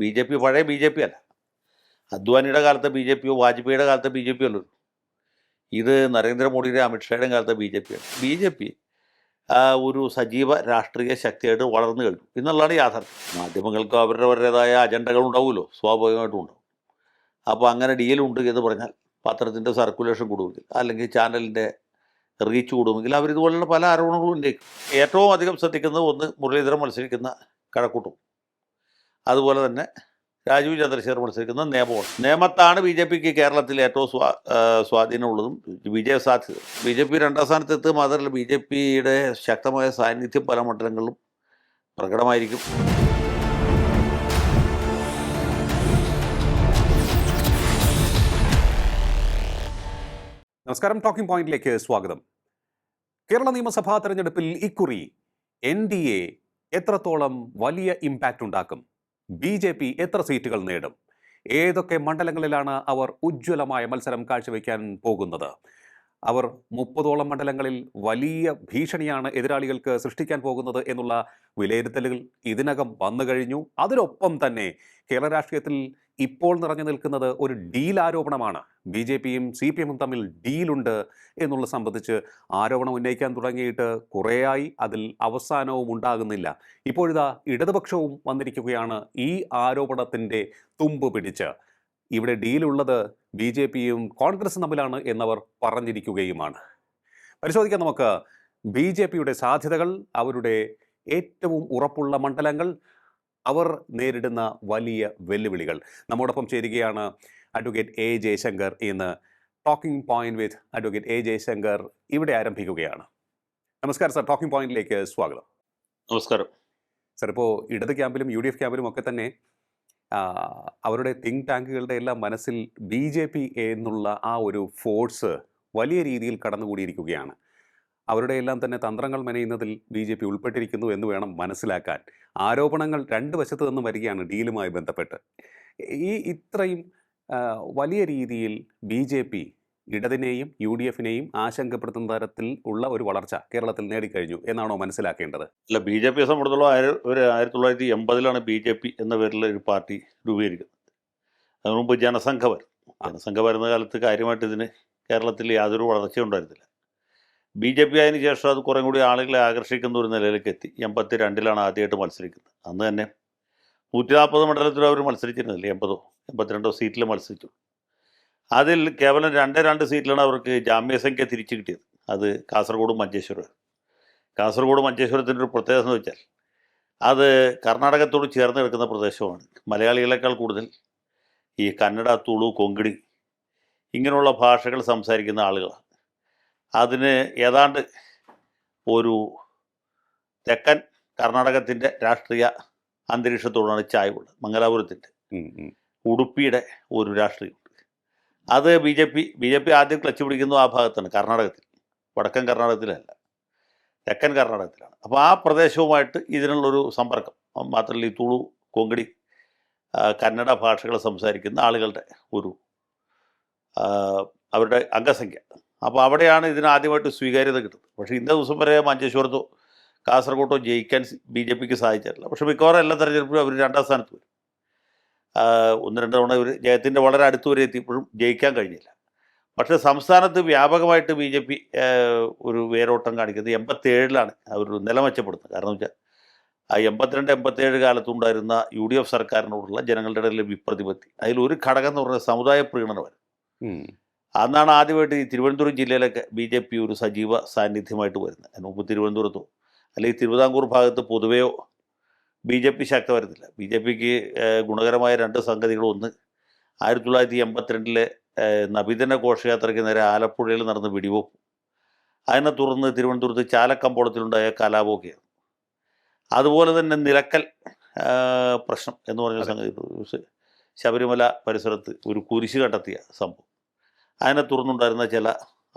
B J P പഴയ BJP അല്ല. അദ്വാനിയുടെ കാലത്തെ ബി.ജെ.പിയോ വാജ്പേയിയുടെ കാലത്തെ ബി.ജെ.പി അല്ലല്ലോ. ഇത് നരേന്ദ്രമോദിയുടെ അമിത്ഷായുടെയും കാലത്തെ ബി.ജെ.പിയാണ്. ബി.ജെ.പി ഒരു സജീവ രാഷ്ട്രീയ ശക്തിയായിട്ട് വളർന്നു കഴിഞ്ഞു എന്നുള്ളതാണ് യാഥാർത്ഥ്യം. മാധ്യമങ്ങൾക്ക് അവരുടേതായ അജണ്ടകൾ ഉണ്ടാവുമല്ലോ, സ്വാഭാവികമായിട്ടും ഉണ്ടാവും. അപ്പോൾ അങ്ങനെ ഡീലുണ്ട് എന്ന് പറഞ്ഞാൽ പത്രത്തിൻ്റെ സർക്കുലേഷൻ കൂടുമെങ്കിൽ അല്ലെങ്കിൽ ചാനലിൻ്റെ റീച്ച് കൂടുമെങ്കിൽ അവരിതുപോലുള്ള പല ആരോപണങ്ങളും ഉന്നയിക്കും. ഏറ്റവും അധികം ശ്രദ്ധിക്കുന്നത് ഒന്ന് മുരളീധരൻ മത്സരിക്കുന്ന കഴക്കൂട്ടും, അതുപോലെ തന്നെ രാജീവ് ചന്ദ്രശേഖർ മത്സരിക്കുന്ന നേമമാണ്. നേമത്താണ് ബി.ജെ.പിക്ക് കേരളത്തിൽ ഏറ്റവും സ്വാധീനമുള്ളതും വിജയസാധ്യത. ബി.ജെ.പി 2ാം സ്ഥാനത്തെത്തുക മാത്രമല്ല, ബി.ജെ.പിയുടെ ശക്തമായ സാന്നിധ്യം പല മണ്ഡലങ്ങളിലും പ്രകടമായിരിക്കും. നമസ്കാരം, ടോക്കിംഗ് പോയിന്റിലേക്ക് സ്വാഗതം. കേരള നിയമസഭാ തെരഞ്ഞെടുപ്പിൽ ഇക്കുറി NDA എത്രത്തോളം വലിയ ഇമ്പാക്റ്റ് ഉണ്ടാക്കും? BJP എത്ര സീറ്റുകൾ നേടും? ഏതൊക്കെ മണ്ഡലങ്ങളിലാണ് അവർ ഉജ്ജ്വലമായ മത്സരം കാഴ്ചവെക്കാൻ പോകുന്നത്? അവർ 30ഓളം മണ്ഡലങ്ങളിൽ വലിയ ഭീഷണിയാണ് എതിരാളികൾക്ക് സൃഷ്ടിക്കാൻ പോകുന്നത് എന്നുള്ള വിലയിരുത്തലുകൾ ഇതിനകം വന്നു കഴിഞ്ഞു. അതിനൊപ്പം തന്നെ കേരള രാഷ്ട്രീയത്തിൽ ഇപ്പോൾ നിറഞ്ഞു നിൽക്കുന്നത് ഒരു ഡീൽ ആരോപണമാണ്. BJPയും CPM തമ്മിൽ ഡീലുണ്ട് എന്നുള്ള സംബന്ധിച്ച് ആരോപണം ഉന്നയിക്കാൻ തുടങ്ങിയിട്ട് കുറേയായി, അതിൽ അവസാനവും ഉണ്ടാകുന്നില്ല. ഇപ്പോഴിതാ ഇടതുപക്ഷവും വന്നിരിക്കുകയാണ് ഈ ആരോപണത്തിൻ്റെ തുമ്പ് പിടിച്ച്. ഇവിടെ ഡീലുള്ളത് BJPയും കോൺഗ്രസും തമ്മിലാണ് എന്നവർ പറഞ്ഞിരിക്കുകയുമാണ്. പരിശോധിക്കാം നമുക്ക് BJPയുടെ സാധ്യതകൾ, അവരുടെ ഏറ്റവും ഉറപ്പുള്ള മണ്ഡലങ്ങൾ, അവർ നേരിടുന്ന വലിയ വെല്ലുവിളികൾ. നമ്മോടൊപ്പം ചേരുകയാണ് അഡ്വക്കേറ്റ് A. ജയശങ്കർ. ഇന്ന് talking point with advocate A. Jaishankar ഇവിടെ ആരംഭിക്കുകയാണ്. നമസ്കാരം സർ, ടോക്കിംഗ് പോയിന്റിലേക്ക് സ്വാഗതം. നമസ്കാരം സർ. ഇപ്പോൾ ഇടത് ക്യാമ്പിലും UDF ക്യാമ്പിലും ഒക്കെ തന്നെ അവരുടെ തിങ്ക് ടാങ്കുകളുടെ എല്ലാം മനസ്സിൽ BJP എന്നുള്ള ആ ഒരു ഫോഴ്സ് വലിയ രീതിയിൽ കടന്നുകൂടിയിരിക്കുകയാണ്. അവരുടെ എല്ലാം തന്നെ തന്ത്രങ്ങൾ മെനയുന്നതിൽ BJP ഉൾപ്പെട്ടിരിക്കുന്നു എന്ന് വേണം മനസ്സിലാക്കാൻ. ആരോപണങ്ങൾ രണ്ട് വശത്തു നിന്നും വരികയാണ് ഡീലുമായി ബന്ധപ്പെട്ട്. ഇത്രയും വലിയ രീതിയിൽ BJP ഇടതിനെയും UDFനെയും ആശങ്കപ്പെടുത്തുന്ന തരത്തിൽ ഉള്ള ഒരു വളർച്ച കേരളത്തിൽ നേടിക്കഴിഞ്ഞു എന്നാണോ മനസ്സിലാക്കേണ്ടത്? അല്ല, BJPയെ സംബന്ധിച്ചിടത്തോളം ഒരു 1980 BJP എന്ന പേരിലുള്ള ഒരു പാർട്ടി രൂപീകരിക്കുന്നത്. അതിനു മുമ്പ് ജനസംഘ വരുന്ന കാലത്ത് കാര്യമായിട്ട് ഇതിന് കേരളത്തിൽ യാതൊരു വളർച്ചയും ഉണ്ടായിരുന്നില്ല. BJP അതിന് ശേഷം അത് കുറേ കൂടി ആളുകളെ ആകർഷിക്കുന്ന ഒരു നിലയിലേക്ക് എത്തി. 82 ആദ്യമായിട്ട് മത്സരിക്കുന്നത്. അന്ന് തന്നെ 140 മണ്ഡലത്തിലും അവർ മത്സരിച്ചിരുന്നില്ല. 82 സീറ്റിൽ മത്സരിച്ചു. അതിൽ കേവലം 2 സീറ്റിലാണ് അവർക്ക് ജാമ്യസംഖ്യ തിരിച്ചു കിട്ടിയത്. അത് കാസർഗോഡ് മഞ്ചേശ്വരം. കാസർഗോഡ് മഞ്ചേശ്വരത്തിൻ്റെ ഒരു പ്രത്യേകത എന്ന് വെച്ചാൽ അത് കർണാടകത്തോട് ചേർന്ന് കിടക്കുന്ന പ്രദേശമാണ്. മലയാളികളെക്കാൾ കൂടുതൽ ഈ കന്നഡ, തുളു, കൊങ്കിണി ഇങ്ങനെയുള്ള ഭാഷകൾ സംസാരിക്കുന്ന ആളുകളാണ്. അതിന് ഏതാണ്ട് ഒരു തെക്കൻ കർണാടകത്തിൻ്റെ രാഷ്ട്രീയ അന്തരീക്ഷത്തോടാണ് ചായ്വുള്ളത്. മംഗലാപുരത്തിൻ്റെ, ഉടുപ്പിയുടെ ഒരു രാഷ്ട്രീയമുണ്ട്. അത് BJP ആദ്യം ക്ലച്ച് പിടിക്കുന്നു ആ ഭാഗത്താണ്, കർണാടകത്തിൽ. വടക്കൻ കർണാടകത്തിലല്ല, തെക്കൻ കർണാടകത്തിലാണ്. അപ്പോൾ ആ പ്രദേശവുമായിട്ട് ഇതിനുള്ളൊരു സമ്പർക്കം. മാത്രമല്ല ഈ തുളു, കൊങ്കിണി, കന്നഡ ഭാഷകൾ സംസാരിക്കുന്ന ആളുകളുടെ ഒരു അവരുടെ അംഗസംഖ്യ. അപ്പോൾ അവിടെയാണ് ഇതിനാദ്യമായിട്ട് സ്വീകാര്യത കിട്ടുന്നത്. പക്ഷേ ഇന്നേ ദിവസം വരെ മഞ്ചേശ്വരത്തോ കാസർഗോട്ടോ ജയിക്കാൻ BJPക്ക് സാധിച്ചിട്ടില്ല. പക്ഷേ മിക്കവാറും എല്ലാ തെരഞ്ഞെടുപ്പിലും അവർ 2ാം സ്ഥാനത്ത് വരും. 1-2 തവണ ഇവർ ജയത്തിൻ്റെ വളരെ അടുത്ത് വരെ എത്തിയപ്പോഴും ജയിക്കാൻ കഴിഞ്ഞില്ല. പക്ഷേ സംസ്ഥാനത്ത് വ്യാപകമായിട്ട് BJP ഒരു വേരോട്ടം കാണിക്കുന്നത് 87 അവർ നിലമെച്ചപ്പെടുന്നത്. കാരണം വെച്ചാൽ ആ 82-87 കാലത്തുണ്ടായിരുന്ന UDF സർക്കാരിനോടുള്ള ജനങ്ങളുടെ ഇടയിലെ വിപ്രതിപത്തി, അതിലൊരു ഘടകം എന്ന് പറഞ്ഞാൽ സമുദായ പ്രീണനമായിരുന്നു. അന്നാണ് ആദ്യമായിട്ട് ഈ തിരുവനന്തപുരം ജില്ലയിലൊക്കെ BJP ഒരു സജീവ സാന്നിധ്യമായിട്ട് വരുന്നത്. അതിന് മുമ്പ് തിരുവനന്തപുരത്തോ അല്ലെങ്കിൽ തിരുവിതാംകൂർ ഭാഗത്ത് പൊതുവെയോ BJP ശക്തി വരുന്നില്ല. BJPക്ക് ഗുണകരമായ 2 സംഗതികൾ. ഒന്ന്, 1982 നബിദിന ഘോഷയാത്രയ്ക്ക് നേരെ ആലപ്പുഴയിൽ നടന്ന വെടിവെപ്പ്. അതിനെ തുടർന്ന് തിരുവനന്തപുരത്ത് ചാലക്കമ്പോളത്തിലുണ്ടായ കലാപമൊക്കെയാണ്. അതുപോലെ തന്നെ നിലക്കൽ പ്രശ്നം എന്ന് പറഞ്ഞ സംഗതി, ശബരിമല പരിസരത്ത് ഒരു കുരിശ് കണ്ടെത്തിയ സംഭവം, അതിനെ തുടർന്നുണ്ടായിരുന്ന ചില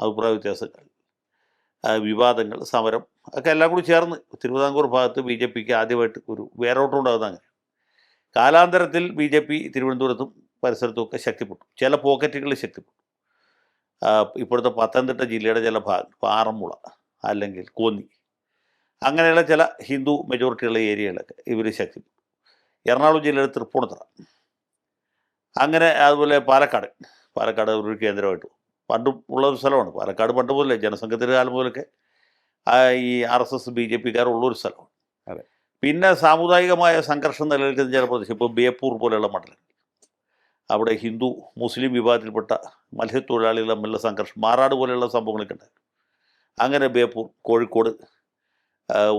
അഭിപ്രായ വ്യത്യാസങ്ങൾ, വിവാദങ്ങൾ, സമരം ഒക്കെ എല്ലാം കൂടി ചേർന്ന് തിരുവിതാംകൂർ ഭാഗത്ത് BJPക്ക് ആദ്യമായിട്ട് ഒരു വേരോട്ടം ഉണ്ടാകുന്ന അങ്ങനെ. കാലാന്തരത്തിൽ BJP തിരുവനന്തപുരത്തും പരിസരത്തുമൊക്കെ ശക്തിപ്പെട്ടു. ചില പോക്കറ്റുകളിൽ ശക്തിപ്പെട്ടു. ഇപ്പോഴത്തെ പത്തനംതിട്ട ജില്ലയുടെ ചില ഭാഗം, പാറന്മുള അല്ലെങ്കിൽ കോന്നി, അങ്ങനെയുള്ള ചില ഹിന്ദു മെജോറിറ്റിയുള്ള ഏരിയകളൊക്കെ ഇവർ ശക്തിപ്പെട്ടു. എറണാകുളം ജില്ലയുടെ തൃപ്പൂണിത്തുറ, അങ്ങനെ അതുപോലെ പാലക്കാട് ഒരു കേന്ദ്രമായിട്ട് പണ്ടും ഉള്ളൊരു സ്ഥലമാണ് പാലക്കാട്. പണ്ട് മുതലേ ജനസംഘത്തിൻ്റെ കാലം മുതലൊക്കെ ഈ RSS BJPക്കാർ ഉള്ളൊരു സ്ഥലമാണ്. അതെ. പിന്നെ സാമുദായികമായ സംഘർഷം നിലനിൽക്കുന്ന ചില പ്രദേശം, ഇപ്പോൾ ബേപ്പൂർ പോലെയുള്ള മണ്ഡലങ്ങൾ, അവിടെ ഹിന്ദു മുസ്ലിം വിഭാഗത്തിൽപ്പെട്ട മത്സ്യത്തൊഴിലാളികൾ തമ്മിലുള്ള സംഘർഷം, മാറാട് പോലെയുള്ള സംഭവങ്ങളൊക്കെ ഉണ്ടായിരുന്നു. അങ്ങനെ ബേപ്പൂർ, കോഴിക്കോട്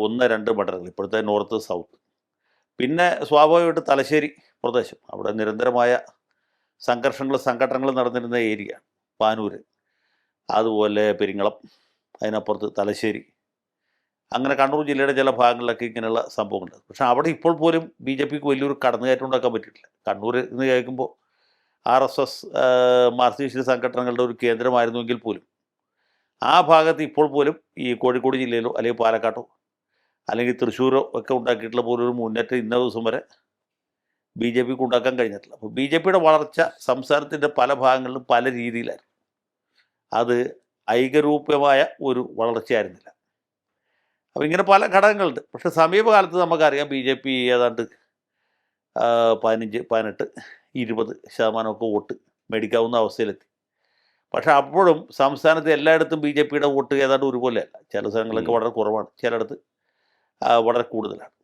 1-2 മണ്ഡലങ്ങൾ, ഇപ്പോഴത്തെ നോർത്ത് സൗത്ത്. പിന്നെ സ്വാഭാവികമായിട്ട് തലശ്ശേരി പ്രദേശം, അവിടെ നിരന്തരമായ സംഘടനകൾ നടന്നിരുന്ന ഏരിയ, പാനൂര്, അതുപോലെ പെരിങ്ങളം, അതിനപ്പുറത്ത് തലശ്ശേരി, അങ്ങനെ കണ്ണൂർ ജില്ലയുടെ ചില ഭാഗങ്ങളിലൊക്കെ ഇങ്ങനെയുള്ള സംഭവങ്ങളുണ്ട്. പക്ഷേ അവിടെ ഇപ്പോൾ പോലും BJPക്ക് വലിയൊരു കടന്നുകയറ്റം ഉണ്ടാക്കാൻ പറ്റിയിട്ടില്ല. കണ്ണൂർ എന്ന് കേൾക്കുമ്പോൾ RSS മാർക്സിസ്റ്റ് സംഘടനകളുടെ ഒരു കേന്ദ്രമായിരുന്നുവെങ്കിൽ പോലും ആ ഭാഗത്ത് ഇപ്പോൾ പോലും ഈ കോഴിക്കോട് ജില്ലയിലോ അല്ലെങ്കിൽ പാലക്കാട്ടോ അല്ലെങ്കിൽ തൃശ്ശൂരോ ഒക്കെ ഉണ്ടാക്കിയിട്ടുള്ള പോലൊരു മുന്നേറ്റം ഇന്ന ദിവസം വരെ BJPക്ക് ഉണ്ടാക്കാൻ കഴിഞ്ഞിട്ടില്ല. അപ്പോൾ BJPയുടെ വളർച്ച സംസ്ഥാനത്തിൻ്റെ പല ഭാഗങ്ങളിലും പല രീതിയിലായിരുന്നു. അത് ഐകരൂപ്യമായ ഒരു വളർച്ചയായിരുന്നില്ല. അപ്പോൾ ഇങ്ങനെ പല ഘടകങ്ങളുണ്ട്. പക്ഷേ സമീപകാലത്ത് നമുക്കറിയാം BJP ഏതാണ്ട് 15, 18, 20% വോട്ട് മേടിക്കാവുന്ന അവസ്ഥയിലെത്തി. പക്ഷേ അപ്പോഴും സംസ്ഥാനത്ത് എല്ലായിടത്തും BJPയുടെ വോട്ട് ഏതാണ്ട് ഒരുപോലെയല്ല. ചില സ്ഥലങ്ങളൊക്കെ വളരെ കുറവാണ്, ചിലയിടത്ത് വളരെ കൂടുതലാണ്.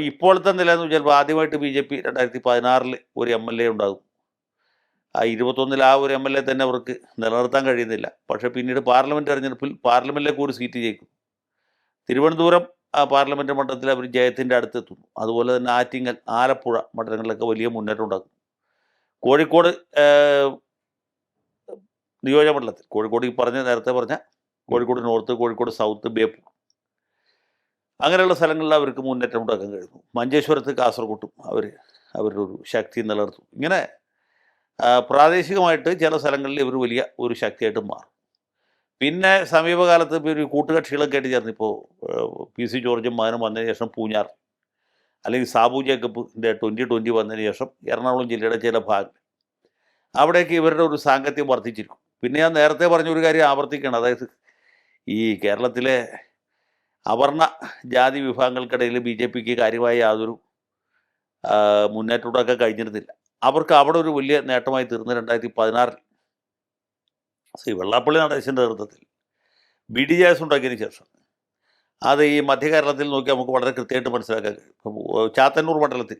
ഇപ്പോഴത്തെ നില എന്ന് വെച്ചാൽ ആദ്യമായിട്ട് BJP 2016 ഒരു MLA ഉണ്ടാകും. 21 ആ ഒരു MLA തന്നെ അവർക്ക് നിലനിർത്താൻ കഴിയുന്നില്ല. പക്ഷേ പിന്നീട് പാർലമെൻറ്റ് തെരഞ്ഞെടുപ്പിൽ പാർലമെൻറ്റിലേക്ക് ഒരു സീറ്റ് ജയിക്കും. തിരുവനന്തപുരം പാർലമെൻറ്റ് മണ്ഡലത്തിൽ അവർ ജയത്തിൻ്റെ അടുത്തെത്തുന്നു. അതുപോലെ തന്നെ ആറ്റിങ്ങൽ, ആലപ്പുഴ മണ്ഡലങ്ങളിലൊക്കെ വലിയ മുന്നേറ്റം ഉണ്ടാകും. കോഴിക്കോട് നിയോജകമണ്ഡലത്തിൽ, കോഴിക്കോട് നേരത്തെ പറഞ്ഞ കോഴിക്കോട് നോർത്ത്, കോഴിക്കോട് സൗത്ത്, ബേപ്പൂർ, അങ്ങനെയുള്ള സ്ഥലങ്ങളിൽ അവർക്ക് മുന്നേറ്റം ഉണ്ടാക്കാൻ കഴിഞ്ഞു. മഞ്ചേശ്വരത്ത്, കാസർഗോട്ടും അവരുടെ ഒരു ശക്തി നിലനിർത്തും. ഇങ്ങനെ പ്രാദേശികമായിട്ട് ചില സ്ഥലങ്ങളിൽ ഇവർ വലിയ ഒരു ശക്തിയായിട്ട് മാറും. പിന്നെ സമീപകാലത്ത് ഇപ്പോൾ ഒരു കൂട്ടുകക്ഷികളൊക്കെ ആയിട്ട് ചേർന്ന്, ഇപ്പോൾ PC ജോർജും മകനും വന്നതിന് ശേഷം പൂഞ്ഞാർ, അല്ലെങ്കിൽ സാബു ജേക്കബിൻ്റെ 2020 വന്നതിന് ശേഷം എറണാകുളം ജില്ലയുടെ ചില ഭാഗങ്ങൾ, അവിടേക്ക് ഇവരുടെ ഒരു സാങ്കത്യം വർദ്ധിച്ചിരിക്കും. പിന്നെ ഞാൻ നേരത്തെ പറഞ്ഞൊരു കാര്യം ആവർത്തിക്കുകയാണ്. അതായത് ഈ കേരളത്തിലെ അവർണ ജാതി വിഭാഗങ്ങൾക്കിടയിൽ BJPക്ക് കാര്യമായ യാതൊരു മുന്നേറ്റമൊക്കെ കഴിഞ്ഞിരുന്നില്ല. അവർക്ക് അവിടെ ഒരു വലിയ നേട്ടമായി തീർന്ന് 2016 ശ്രീ വെള്ളാപ്പള്ളി നടേശൻ്റെ നേതൃത്വത്തിൽ BDJS ഉണ്ടാക്കിയതിന് ശേഷം അത് ഈ മധ്യ കേരളത്തിൽ നോക്കി നമുക്ക് വളരെ കൃത്യമായിട്ട് മനസ്സിലാക്കാൻ കഴിയും. ഇപ്പോൾ ചാത്തന്നൂർ മണ്ഡലത്തിൽ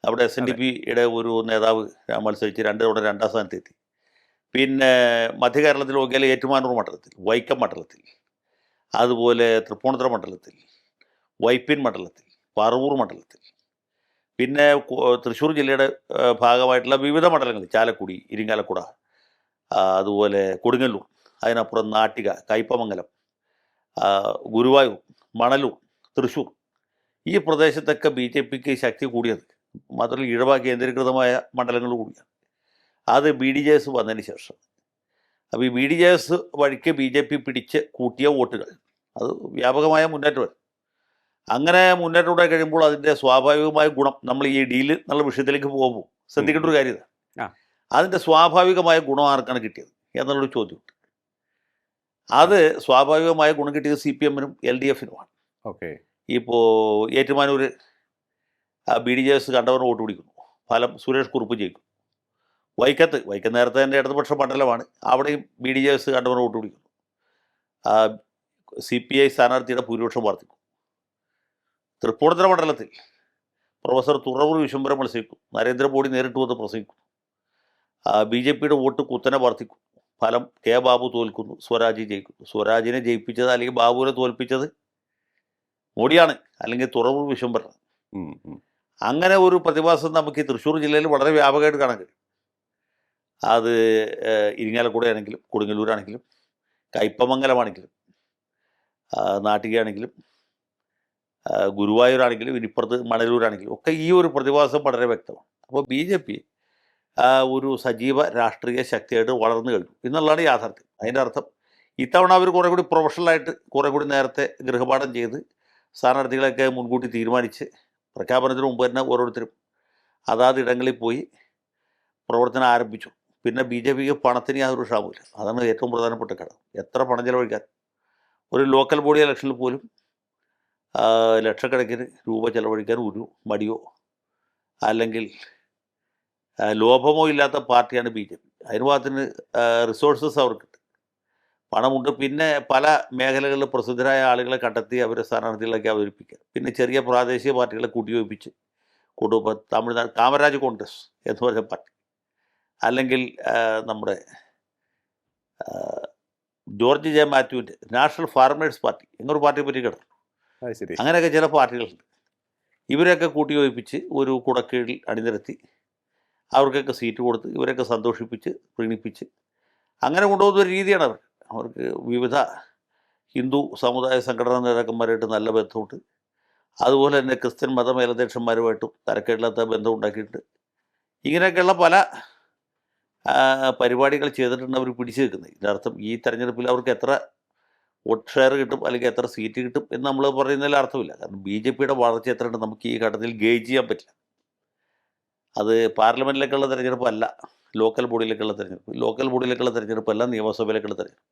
അവിടെ SNDPയുടെ ഒരു നേതാവ് മത്സരിച്ച് 2 തവണ 2ാം സ്ഥാനത്തെത്തി. പിന്നെ മധ്യ കേരളത്തിൽ നോക്കിയാൽ ഏറ്റുമാനൂർ മണ്ഡലത്തിൽ, വൈക്കം മണ്ഡലത്തിൽ, അതുപോലെ തൃപ്പൂണിത്തുറ മണ്ഡലത്തിൽ, വൈപ്പിൻ മണ്ഡലത്തിൽ, പറവൂർ മണ്ഡലത്തിൽ, പിന്നെ തൃശ്ശൂർ ജില്ലയുടെ ഭാഗമായിട്ടുള്ള വിവിധ മണ്ഡലങ്ങളിൽ, ചാലക്കുടി, ഇരിങ്ങാലക്കുട, അതുപോലെ കൊടുങ്ങല്ലൂർ, അതിനപ്പുറം നാട്ടിക, കയ്പമംഗലം, ഗുരുവായൂർ, മണലൂർ, തൃശ്ശൂർ, ഈ പ്രദേശത്തൊക്കെ BJPക്ക് ശക്തി കൂടിയത്. മാത്രമല്ല ഈഴവ കേന്ദ്രീകൃതമായ മണ്ഡലങ്ങൾ കൂടിയാണ്. അത് BDJS വന്നതിന് ശേഷം. അപ്പോൾ ഈ BDJS വഴിക്ക് BJP പിടിച്ച് കൂട്ടിയ വോട്ടുകൾ, അത് വ്യാപകമായ മുന്നേറ്റമാണ്. അങ്ങനെ മുന്നേറ്റം കഴിയുമ്പോൾ അതിൻ്റെ സ്വാഭാവികമായ ഗുണം, നമ്മൾ ഈ ഡീല് എന്നുള്ള വിഷയത്തിലേക്ക് പോകുമ്പോൾ ശ്രദ്ധിക്കേണ്ട ഒരു കാര്യം, അതിൻ്റെ സ്വാഭാവികമായ ഗുണം ആർക്കാണ് കിട്ടിയത് എന്നുള്ളൊരു ചോദ്യമുണ്ട്. അത് സ്വാഭാവികമായ ഗുണം കിട്ടിയത് CPM-നും LDF-നുമാണ്. ഓക്കെ. ഇപ്പോൾ ഏറ്റുമാനൂർ BDJS കണ്ടവർ വോട്ട് പിടിക്കുന്നു, ഫലം സുരേഷ് കുറുപ്പ് ജയിക്കും. വൈക്കം നേരത്തെ തന്നെ ഇടതുപക്ഷ മണ്ഡലമാണ്, അവിടെയും BDJS കണ്ടവർ വോട്ട് പിടിക്കുന്നു. CPI സ്ഥാനാർത്ഥിയുടെ ഭൂരിപക്ഷം വർദ്ധിക്കും. തൃപ്പൂണിത്തുറ മണ്ഡലത്തിൽ പ്രൊഫസർ തുറവൂർ വിശ്വംഭരം മത്സരിക്കും, നരേന്ദ്രമോദി നേരിട്ട് വന്ന് പ്രസംഗിക്കും. BJPയുടെ വോട്ട് കുത്തനെ വർദ്ധിക്കും. ഫലം K ബാബു തോൽക്കുന്നു, സ്വരാജ് ജയിക്കുന്നു. സ്വരാജിനെ ജയിപ്പിച്ചത് അല്ലെങ്കിൽ ബാബുവിനെ തോൽപ്പിച്ചത് മോഡിയാണ്, അല്ലെങ്കിൽ തുറവൂർ വിശ്വംഭരനാണ്. അങ്ങനെ ഒരു പ്രതിഭാസം നമുക്ക് ഈ തൃശ്ശൂർ ജില്ലയിൽ വളരെ വ്യാപകമായിട്ട് കാണാൻ കഴിയും. അത് ഇരിങ്ങാലക്കുടയാണെങ്കിലും, കൊടുങ്ങല്ലൂരാണെങ്കിലും, കയ്പമംഗലമാണെങ്കിലും, നാട്ടികയാണെങ്കിലും, ഗുരുവായൂരാണെങ്കിലും, ഇനിപ്പുറത്ത് മണലൂരാണെങ്കിലും ഒക്കെ ഈ ഒരു പ്രതിഭാസം വളരെ വ്യക്തമാണ്. അപ്പോൾ BJP ഒരു സജീവ രാഷ്ട്രീയ ശക്തിയായിട്ട് വളർന്നു കഴിഞ്ഞു എന്നുള്ളതാണ് യാഥാർത്ഥ്യം. അതിൻ്റെ അർത്ഥം ഇത്തവണ അവർ കുറേ കൂടി പ്രൊഫഷണലായിട്ട്, കുറേ കൂടി നേരത്തെ ഗൃഹപാഠം ചെയ്ത് സ്ഥാനാർത്ഥികളെയൊക്കെ മുൻകൂട്ടി തീരുമാനിച്ച് പ്രഖ്യാപനത്തിന് മുമ്പ് തന്നെ ഓരോരുത്തരും അതാത് ഇടങ്ങളിൽ പോയി പ്രവർത്തനം ആരംഭിച്ചു. പിന്നെ BJPക്ക് പണത്തിന് യാതൊരു ക്ഷാമമില്ല. അതാണ് ഏറ്റവും പ്രധാനപ്പെട്ട ഘടകം. എത്ര പണം ചെലവഴിക്കാൻ, ഒരു ലോക്കൽ ബോഡി ഇലക്ഷനിൽ പോലും ലക്ഷക്കണക്കിന് രൂപ ചെലവഴിക്കാൻ ഒരു മടിയോ അല്ലെങ്കിൽ ലോഭമോ ഇല്ലാത്ത പാർട്ടിയാണ് ബി ജെ പി. അതിന് ഭാഗത്തിന് റിസോഴ്സസ് അവർക്കുണ്ട്, പണമുണ്ട്. പിന്നെ പല മേഖലകളിൽ പ്രസിദ്ധരായ ആളുകളെ കണ്ടെത്തി അവരെ സ്ഥാനാർത്ഥികളൊക്കെ അവതരിപ്പിക്കുക. പിന്നെ ചെറിയ പ്രാദേശിക പാർട്ടികളെ കൂട്ടിയോജിപ്പിച്ച് കൊണ്ടുപോകുമ്പോൾ തമിഴ്നാട് കാമരാജ് കോൺഗ്രസ് എന്ന് പറയുന്ന പാർട്ടി, അല്ലെങ്കിൽ നമ്മുടെ ജോർജ് ജെ മാത്യുവിൻ്റെ നാഷണൽ ഫാർമേഴ്സ് പാർട്ടി എന്നൊരു പാർട്ടിയെ പറ്റി കേട്ടു. ശരി. അങ്ങനെയൊക്കെ ചില പാർട്ടികളുണ്ട്. ഇവരെയൊക്കെ കൂട്ടിയോജിപ്പിച്ച് ഒരു കുടക്കീഴിൽ അണിനിരത്തി അവർക്കൊക്കെ സീറ്റ് കൊടുത്ത് ഇവരൊക്കെ സന്തോഷിപ്പിച്ച് പ്രീണിപ്പിച്ച് അങ്ങനെ കൊണ്ടുപോകുന്ന ഒരു രീതിയാണ് അവർക്ക് വിവിധ ഹിന്ദു സമുദായ സംഘടനാ നേതാക്കന്മാരായിട്ട് നല്ല ബന്ധമുണ്ട്. അതുപോലെ തന്നെ ക്രിസ്ത്യൻ മതമേലധ്യക്ഷന്മാരുമായിട്ടും തരക്കേടില്ലാത്ത ബന്ധം ഉണ്ടാക്കിയിട്ടുണ്ട്. ഇങ്ങനെയൊക്കെയുള്ള പല പരിപാടികൾ ചെയ്തിട്ടുണ്ട് അവർ പിടിച്ചു നിൽക്കുന്നത്. ഇതിനർത്ഥം ഈ തെരഞ്ഞെടുപ്പിൽ അവർക്ക് എത്ര വോട്ട് ഷെയർ കിട്ടും അല്ലെങ്കിൽ എത്ര സീറ്റ് കിട്ടും എന്ന് നമ്മൾ പറയുന്നതിൽ അർത്ഥമില്ല. കാരണം ബി ജെ പിയുടെ വളർച്ച എത്രയുണ്ട് നമുക്ക് ഈ ഘട്ടത്തിൽ ഗേജ് ചെയ്യാൻ പറ്റില്ല. അത് പാർലമെൻറ്റിലേക്കുള്ള തിരഞ്ഞെടുപ്പല്ല, ലോക്കൽ ബോഡിയിലേക്കുള്ള തിരഞ്ഞെടുപ്പ്, ലോക്കൽ ബോഡിയിലേക്കുള്ള തിരഞ്ഞെടുപ്പല്ല, നിയമസഭയിലേക്കുള്ള തിരഞ്ഞെടുപ്പ്.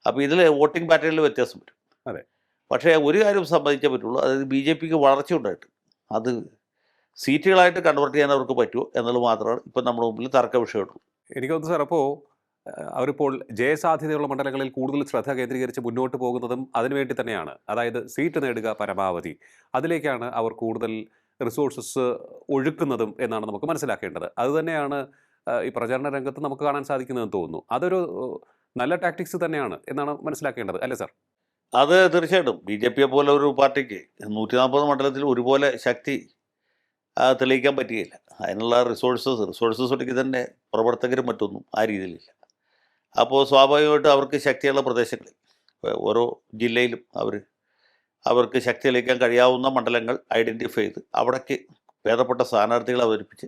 അപ്പോൾ ഇതിൽ വോട്ടിംഗ് പാറ്റേണിൽ വ്യത്യാസം വരും. അതെ. പക്ഷേ ഒരു കാര്യം സമ്മതിച്ചേ പറ്റുള്ളൂ, അതായത് ബി ജെ പിക്ക് വളർച്ച ഉണ്ടായിട്ട് അത് സീറ്റുകളായിട്ട് കൺവേർട്ട് ചെയ്യാൻ അവർക്ക് പറ്റുമോ എന്നുള്ളത് മാത്രമാണ് ഇപ്പം നമ്മുടെ മുമ്പിൽ തർക്ക വിഷയമുള്ളൂ. എനിക്ക് തോന്നുന്നു സാർ, അപ്പോൾ അവരിപ്പോൾ ജയസാധ്യതയുള്ള മണ്ഡലങ്ങളിൽ കൂടുതൽ ശ്രദ്ധ കേന്ദ്രീകരിച്ച് മുന്നോട്ട് പോകുന്നതും അതിനുവേണ്ടി തന്നെയാണ്. അതായത് സീറ്റ് നേടുക പരമാവധി, അതിലേക്കാണ് അവർ കൂടുതൽ റിസോഴ്സസ് ഒഴുക്കുന്നതും എന്നാണ് നമുക്ക് മനസ്സിലാക്കേണ്ടത്. അതുതന്നെയാണ് ഈ പ്രചാരണ രംഗത്ത് നമുക്ക് കാണാൻ സാധിക്കുന്നതെന്ന് തോന്നുന്നു. അതൊരു നല്ല ടാക്ടിക്സ് തന്നെയാണ് എന്നാണ് മനസ്സിലാക്കേണ്ടത്, അല്ലേ സാർ? അത് തീർച്ചയായിട്ടും ബി ജെ പിയെ പോലെ ഒരു പാർട്ടിക്ക് 140 മണ്ഡലത്തിൽ ഒരുപോലെ ശക്തി തെളിയിക്കാൻ പറ്റുകയില്ല. അതിനുള്ള റിസോഴ്സസ് ഒട്ടുക്കി തന്നെ പ്രവർത്തകരും മറ്റൊന്നും ആ രീതിയിലില്ല. അപ്പോൾ സ്വാഭാവികമായിട്ടും അവർക്ക് ശക്തിയുള്ള പ്രദേശങ്ങളിൽ ഓരോ ജില്ലയിലും അവർക്ക് ശക്തി തെളിയിക്കാൻ കഴിയാവുന്ന മണ്ഡലങ്ങൾ ഐഡൻറ്റിഫൈ ചെയ്ത് അവിടേക്ക് ഭേദപ്പെട്ട സ്ഥാനാർത്ഥികളെ അവതരിപ്പിച്ച്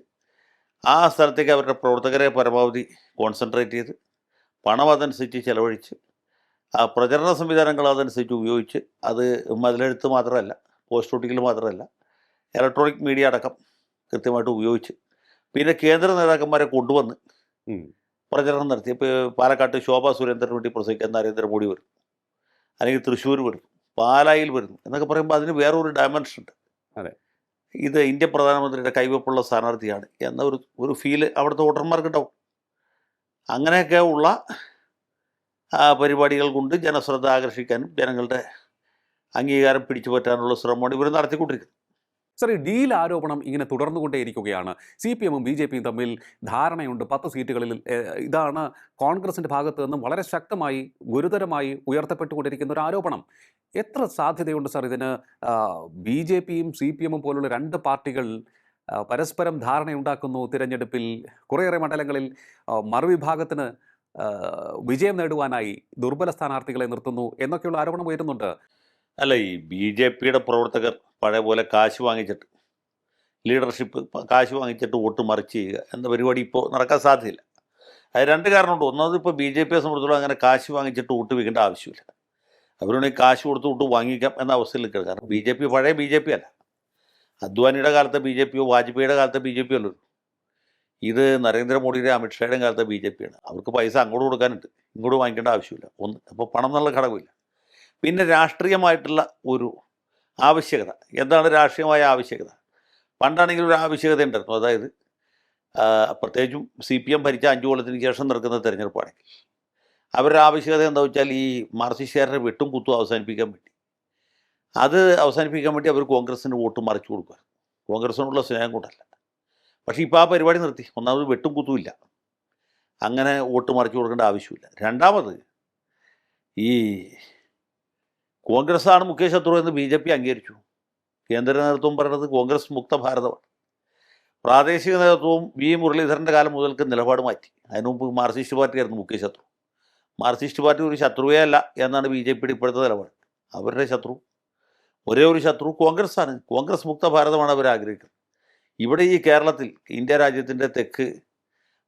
ആ സ്ഥലത്തേക്ക് അവരുടെ പ്രവർത്തകരെ പരമാവധി കോൺസെൻട്രേറ്റ് ചെയ്ത് പണം അതനുസരിച്ച് ചിലവഴിച്ച് ആ പ്രചരണ സംവിധാനങ്ങൾ അതനുസരിച്ച് ഉപയോഗിച്ച് അത് മതിലെഴുത്ത് മാത്രമല്ല, പോസ്റ്റ് ഒട്ടിക്കൽ മാത്രമല്ല, ഇലക്ട്രോണിക് മീഡിയ അടക്കം കൃത്യമായിട്ട് ഉപയോഗിച്ച് പിന്നെ കേന്ദ്ര നേതാക്കന്മാരെ കൊണ്ടുവന്ന് പ്രചരണം നടത്തി. ഇപ്പോൾ പാലക്കാട്ട് ശോഭാ സുരേന്ദ്രന് വേണ്ടി പ്രസംഗിക്കാൻ നരേന്ദ്രമോദി വരുന്നു, അല്ലെങ്കിൽ തൃശ്ശൂർ വരുന്നു, പാലായിൽ വരുന്നു എന്നൊക്കെ പറയുമ്പോൾ അതിന് വേറൊരു ഡയമെൻഷൻ ഉണ്ട്. അതെ, ഇത് ഇന്ത്യൻ പ്രധാനമന്ത്രിയുടെ കൈവെപ്പുള്ള സ്ഥാനാർത്ഥിയാണ് എന്ന ഒരു ഫീല് അവിടുത്തെ വോട്ടർമാർക്ക് ഉണ്ടാവും. അങ്ങനെയൊക്കെ ഉള്ള പരിപാടികൾ കൊണ്ട് ജനശ്രദ്ധ ആകർഷിക്കാനും ജനങ്ങളുടെ അംഗീകാരം പിടിച്ചു പറ്റാനുള്ള ശ്രമമാണ് ഇവർ നടത്തിക്കൊണ്ടിരിക്കുന്നത്. സാർ, ഈ ഡീൽ ആരോപണം ഇങ്ങനെ തുടർന്നുകൊണ്ടേയിരിക്കുകയാണ്. CPM-ഉം BJP-യും തമ്മിൽ ധാരണയുണ്ട് 10 സീറ്റുകളിൽ. ഇതാണ് കോൺഗ്രസിൻ്റെ ഭാഗത്ത് നിന്നും വളരെ ശക്തമായി ഗുരുതരമായി ഉയർത്തപ്പെട്ടുകൊണ്ടിരിക്കുന്ന ഒരു ആരോപണം. എത്ര സാധ്യതയുണ്ട് സാർ ഇതിന്? BJP-യും CPM-ഉം പോലുള്ള രണ്ട് പാർട്ടികൾ പരസ്പരം ധാരണയുണ്ടാക്കുന്നു, തിരഞ്ഞെടുപ്പിൽ കുറേയേറെ മണ്ഡലങ്ങളിൽ മറുവിഭാഗത്തിന് വിജയം നേടുവാനായി ദുർബല സ്ഥാനാർത്ഥികളെ നിർത്തുന്നു എന്നൊക്കെയുള്ള ആരോപണം ഉയരുന്നുണ്ട്. അല്ല, ഈ BJP-യുടെ പ്രവർത്തകർ പഴയ പോലെ കാശ് വാങ്ങിച്ചിട്ട് ലീഡർഷിപ്പ് കാശ് വാങ്ങിച്ചിട്ട് വോട്ട് മറിച്ച് ചെയ്യുക എന്ന പരിപാടി ഇപ്പോൾ നടക്കാൻ സാധ്യതയില്ല. അത് രണ്ട് കാരണമുണ്ട്. ഒന്നാമത് ഇപ്പോൾ BJP-യെ സംബന്ധിച്ചിടത്തോളം അങ്ങനെ കാശ് വാങ്ങിച്ചിട്ട് വോട്ട് വെക്കേണ്ട ആവശ്യമില്ല. അവരുണ്ടെങ്കിൽ കാശ് കൊടുത്ത് വോട്ട് വാങ്ങിക്കാം എന്ന അവസ്ഥയിൽ നിൽക്കുക. കാരണം BJP പഴയ BJP അല്ല. അദ്വാനിയുടെ കാലത്തെ BJP-യോ വാജ്പേയിയുടെ കാലത്തെ BJP അല്ലല്ലോ. ഇത് നരേന്ദ്രമോദിയുടെ അമിത്ഷായുടെയും കാലത്തെ BJP-യാണ്. അവർക്ക് പൈസ അങ്ങോട്ട് കൊടുക്കാനുണ്ട്, ഇങ്ങോട്ട് വാങ്ങിക്കേണ്ട ആവശ്യമില്ല. ഒന്ന്, അപ്പോൾ പണം എന്നുള്ള ഘടകമില്ല. പിന്നെ രാഷ്ട്രീയമായിട്ടുള്ള ഒരു ആവശ്യകത. എന്താണ് രാഷ്ട്രീയമായ ആവശ്യകത? പണ്ടാണെങ്കിൽ ഒരു ആവശ്യകത ഉണ്ടായിരുന്നു. അതായത് പ്രത്യേകിച്ചും CPM ഭരിച്ച 5 കൊല്ലത്തിന് ശേഷം നടക്കുന്ന തെരഞ്ഞെടുപ്പാണെങ്കിൽ അവരുടെ ആവശ്യകത എന്താ വെച്ചാൽ ഈ മാർക്സിസ്റ്റുകാരുടെ വെട്ടും കുത്തും അവസാനിപ്പിക്കാൻ വേണ്ടി, അത് അവസാനിപ്പിക്കാൻ വേണ്ടി അവർ കോൺഗ്രസിന് വോട്ട് മറിച്ചു കൊടുക്കുക. കോൺഗ്രസിനുള്ള സ്നേഹം കൊണ്ടല്ല. പക്ഷേ ഇപ്പോൾ ആ പരിപാടി നിർത്തി. ഒന്നാമത് വെട്ടും കുത്തും ഇല്ല, അങ്ങനെ വോട്ട് മറിച്ചു കൊടുക്കേണ്ട ആവശ്യമില്ല. രണ്ടാമത് ഈ കോൺഗ്രസ്സാണ് മുഖ്യ ശത്രു എന്ന് BJP അംഗീകരിച്ചു. കേന്ദ്ര നേതൃത്വം പറയുന്നത് കോൺഗ്രസ് മുക്ത ഭാരതമാണ്. പ്രാദേശിക നേതൃത്വവും മുരളീധരൻ്റെ കാലം മുതൽക്ക് നിലപാട് മാറ്റി. അതിനു മുമ്പ് മാർക്സിസ്റ്റ് പാർട്ടിയായിരുന്നു മുഖ്യ ശത്രു. മാർക്സിസ്റ്റ് പാർട്ടി ഒരു ശത്രുവേ അല്ല എന്നാണ് BJP-യുടെ ഇപ്പോഴത്തെ നിലപാട്. അവരുടെ ശത്രു, ഒരേ ഒരു ശത്രു കോൺഗ്രസ്സാണ്. കോൺഗ്രസ് മുക്ത ഭാരതമാണ് അവർ ആഗ്രഹിക്കുന്നത്. ഇവിടെ ഈ കേരളത്തിൽ, ഇന്ത്യ രാജ്യത്തിൻ്റെ തെക്ക്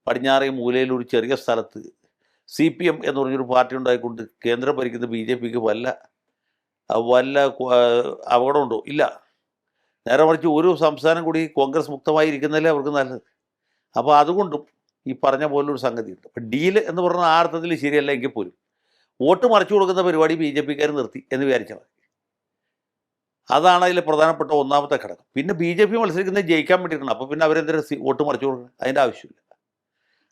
പടിഞ്ഞാറേ മൂലയിൽ ഒരു ചെറിയ സ്ഥലത്ത് CPM എന്ന് പറഞ്ഞൊരു പാർട്ടി ഉണ്ടായിക്കൊണ്ട് കേന്ദ്രം ഭരിക്കുന്ന BJP-ക്ക് വല്ല അപകടമുണ്ടോ? ഇല്ല. നേരെ മറിച്ച് ഒരു സംസ്ഥാനം കൂടി കോൺഗ്രസ് മുക്തമായി ഇരിക്കുന്നതല്ലേ അവർക്ക് നല്ലത്. അപ്പോൾ അതുകൊണ്ടും ഈ പറഞ്ഞ പോലൊരു സംഗതിയുണ്ട്. അപ്പോൾ ഡീല് എന്ന് പറഞ്ഞാൽ ആ അർത്ഥത്തിൽ ശരിയല്ല എങ്കിൽ പോലും വോട്ട് മറിച്ചു കൊടുക്കുന്ന പരിപാടി BJP-ക്കാർ നിർത്തി എന്ന് വിചാരിച്ചാൽ മതി. അതാണ് അതിൽ പ്രധാനപ്പെട്ട ഒന്നാമത്തെ ഘടകം. പിന്നെ BJP മത്സരിക്കുന്നത് ജയിക്കാൻ വേണ്ടിയിട്ടാണ്. അപ്പോൾ പിന്നെ അവരെന്തിനാ വോട്ട് മറിച്ചു കൊടുക്കണം? അതിൻ്റെ ആവശ്യമില്ല.